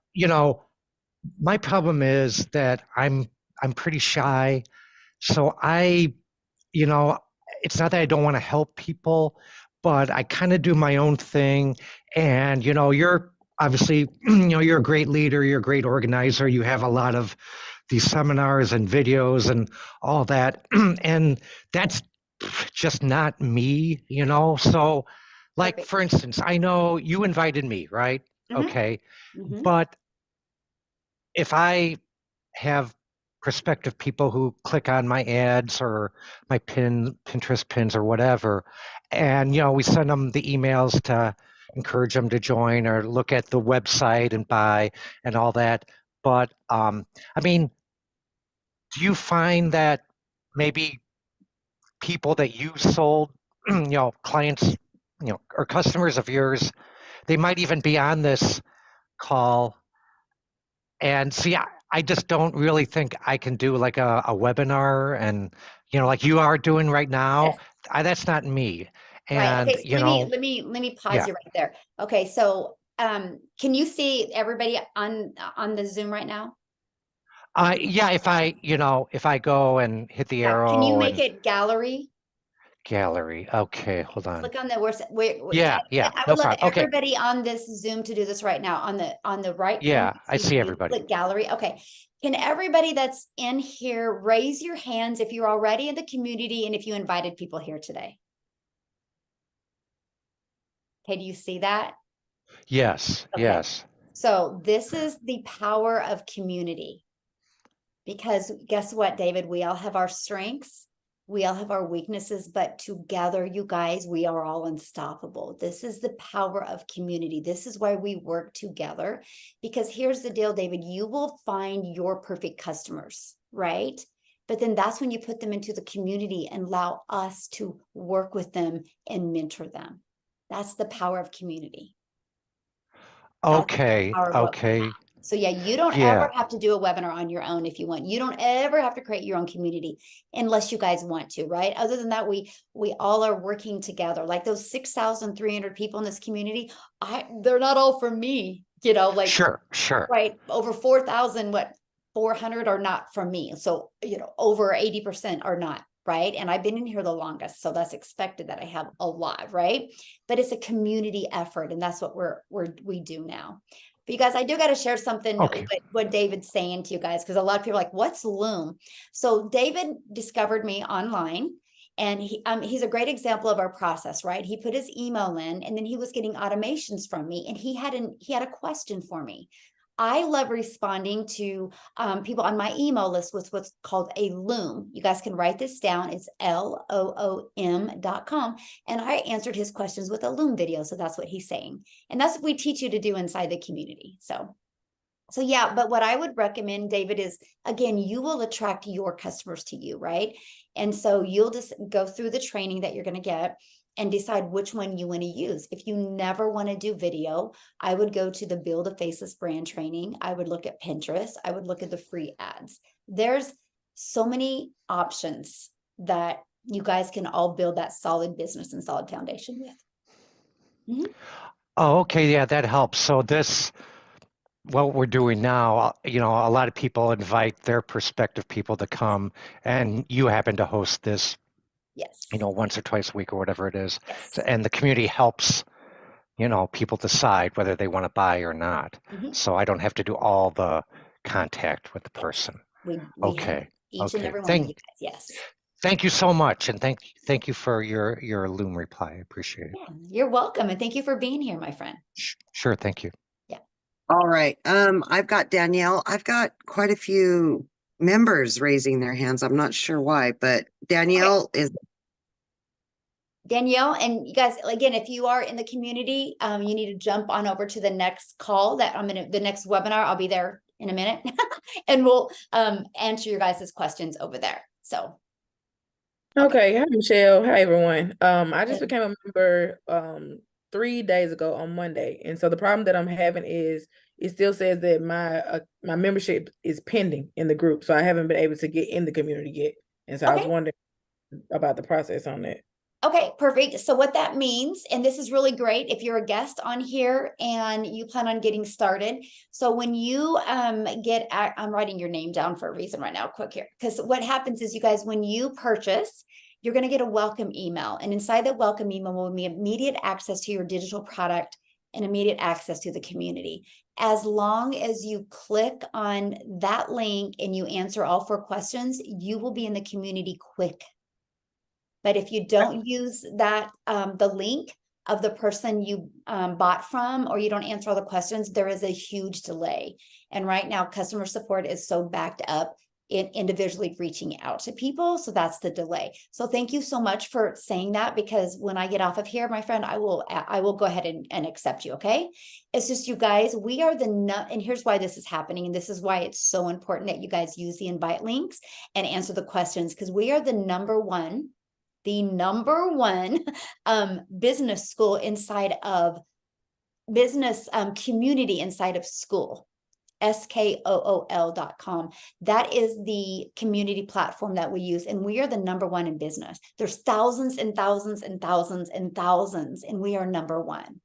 S9: my problem is that I'm pretty shy. So it's not that I don't want to help people, but I kind of do my own thing. And you're obviously, you're a great leader, you're a great organizer. You have a lot of these seminars and videos and all that. And that's just not me, So like,
S1: Perfect.
S9: for instance, I know you invited me, right?
S1: Mhm.
S9: Okay.
S1: Mhm.
S9: But if I have prospective people who click on my ads or my Pinterest pins or whatever, and we send them the emails to encourage them to join or look at the website and buy and all that. But do you find that maybe people that you sold, clients, or customers of yours, they might even be on this call? And see, I just don't really think I can do like a webinar and, like you are doing right now.
S1: Yes.
S9: That's not me.
S1: Right.
S9: And,
S1: Okay. So let me pause
S9: yeah.
S1: you right there. Okay. So can you see everybody on the Zoom right now?
S9: Yeah, if I go and hit the
S1: Yeah. Can you
S9: arrow
S1: make
S9: and
S1: it gallery?
S9: gallery. Okay, hold on.
S1: Click on the where
S9: Yeah,
S1: and I
S9: no
S1: would love
S9: problem. Okay.
S1: everybody on this Zoom to do this right now on the right.
S9: Yeah,
S1: corner,
S9: I see
S1: you
S9: everybody.
S1: Click gallery. Okay. Can everybody that's in here raise your hands if you're already in the community and if you invited people here today? Okay, do you see that?
S9: Yes,
S1: Okay.
S9: yes.
S1: So this is the power of community. Because guess what, David? We all have our strengths. We all have our weaknesses, but together, you guys, we are all unstoppable. This is the power of community. This is why we work together. Because here's the deal, David, you will find your perfect customers, right? But then that's when you put them into the community and allow us to work with them and mentor them. That's the power of community.
S9: Okay,
S1: Okay. So yeah, you don't ever
S9: Yeah.
S1: have to do a webinar on your own if you want. You don't ever have to create your own community unless you guys want to, right? Other than that, we all are working together. Like those 6,300 people in this community, they're not all for me, like
S9: Sure.
S1: right, over 4,400 are not from me. So, over 80% are not, right? And I've been in here the longest, so that's expected that I have a lot, right? But it's a community effort, and that's what we do now. But you guys, I do got to share something
S9: Okay.
S1: what David's saying to you guys, because a lot of people are like, what's Loom? So David discovered me online, and he's a great example of our process, right? He put his email in, and then he was getting automations from me, and he had a question for me. I love responding to people on my email list with what's called a Loom. You guys can write this down. It's LOOM.com. And I answered his questions with a Loom video. So that's what he's saying. And that's what we teach you to do inside the community. So yeah, but what I would recommend, David, is, again, you will attract your customers to you, right? And so you'll just go through the training that you're going to get and decide which one you want to use. If you never want to do video, I would go to the Build a Faceless Brand training. I would look at Pinterest. I would look at the free ads. There's so many options that you guys can all build that solid business and solid foundation with. Mm-hmm.
S9: Oh, okay. Yeah, that helps. So what we're doing now, a lot of people invite their prospective people to come, and you happen to host this,
S1: yes,
S9: once or twice a week or whatever it is.
S1: Yes.
S9: So, and the community helps, people decide whether they want to buy or not.
S1: Mm-hmm.
S9: So I don't have to do all the contact with the person.
S1: We
S9: Okay.
S1: Each and
S9: Okay.
S1: every one of you guys. Yes.
S9: Thank you so much, and thank you for your Loom reply. I appreciate it.
S1: Yeah, you're welcome, and thank you for being here, my friend.
S9: Sure. Thank you.
S10: All right. I've got Danielle. I've got quite a few members raising their hands. I'm not sure why, but Danielle is.
S1: Danielle, and you guys, again, if you are in the community, you need to jump on over to the next call that the next webinar. I'll be there in a minute and we'll answer your guys' questions over there. So.
S11: Okay. Hi, Michelle. Hi, everyone. I just became a member 3 days ago on Monday. And so the problem that I'm having is it still says that my membership is pending in the group. So I haven't been able to get in the community yet. And so I was wondering about the process on that.
S1: Okay, perfect. So what that means, and this is really great if you're a guest on here and you plan on getting started. So when you I'm writing your name down for a reason right now, quick here, because what happens is, you guys, when you purchase, you're going to get a welcome email, and inside that welcome email will be immediate access to your digital product and immediate access to the community. As long as you click on that link and you answer all 4 questions, you will be in the community quick. But if you don't use that, the link of the person you bought from, or you don't answer all the questions, there is a huge delay. And right now, customer support is so backed up in individually reaching out to people. So that's the delay. So thank you so much for saying that, because when I get off of here, my friend, I will go ahead and accept you. Okay. It's just, you guys, we are and here's why this is happening. And this is why it's so important that you guys use the invite links and answer the questions, because we are the number one business school inside of business community inside of school. SKOOL.com. That is the community platform that we use, and we are the number one in business. There's thousands and thousands and thousands and thousands, and we are number one.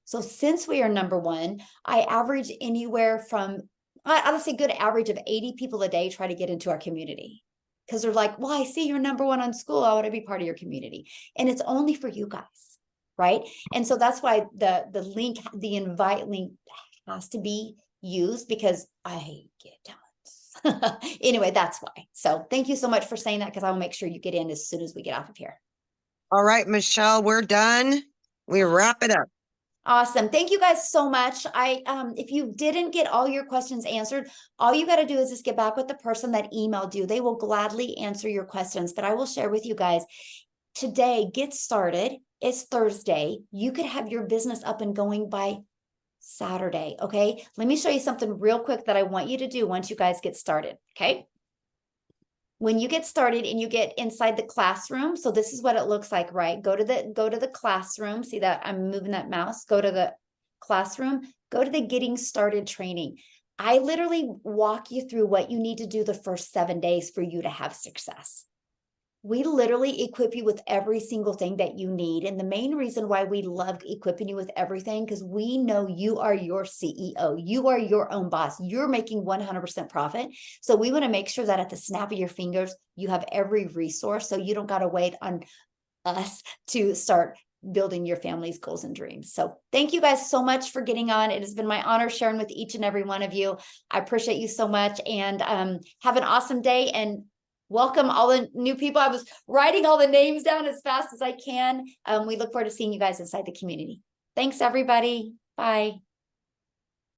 S1: So since we are number one, I average anywhere from, I would say, good average of 80 people a day try to get into our community, because they're like, well, I see you're number one on school. I want to be part of your community. And it's only for you guys, right? And so that's why the link, the invite link has to be used, because I get tons. Anyway, that's why. So thank you so much for saying that, because I will make sure you get in as soon as we get off of here.
S10: All right, Michelle, we're done. We wrap it up.
S1: Awesome. Thank you guys so much. If you didn't get all your questions answered, all you got to do is just get back with the person that emailed you. They will gladly answer your questions, but I will share with you guys today. Get started. It's Thursday. You could have your business up and going by Saturday. Okay. Let me show you something real quick that I want you to do once you guys get started. Okay. When you get started and you get inside the classroom, so this is what it looks like, right? Go to the classroom. See that I'm moving that mouse. Go to the classroom, go to the getting started training. I literally walk you through what you need to do the first 7 days for you to have success. We literally equip you with every single thing that you need. And the main reason why we love equipping you with everything, because we know you are your CEO. You are your own boss. You're making 100% profit. So we want to make sure that at the snap of your fingers, you have every resource, so you don't got to wait on us to start building your family's goals and dreams. So thank you guys so much for getting on. It has been my honor sharing with each and every one of you. I appreciate you so much, and have an awesome day, and welcome all the new people. I was writing all the names down as fast as I can. We look forward to seeing you guys inside the community. Thanks, everybody. Bye.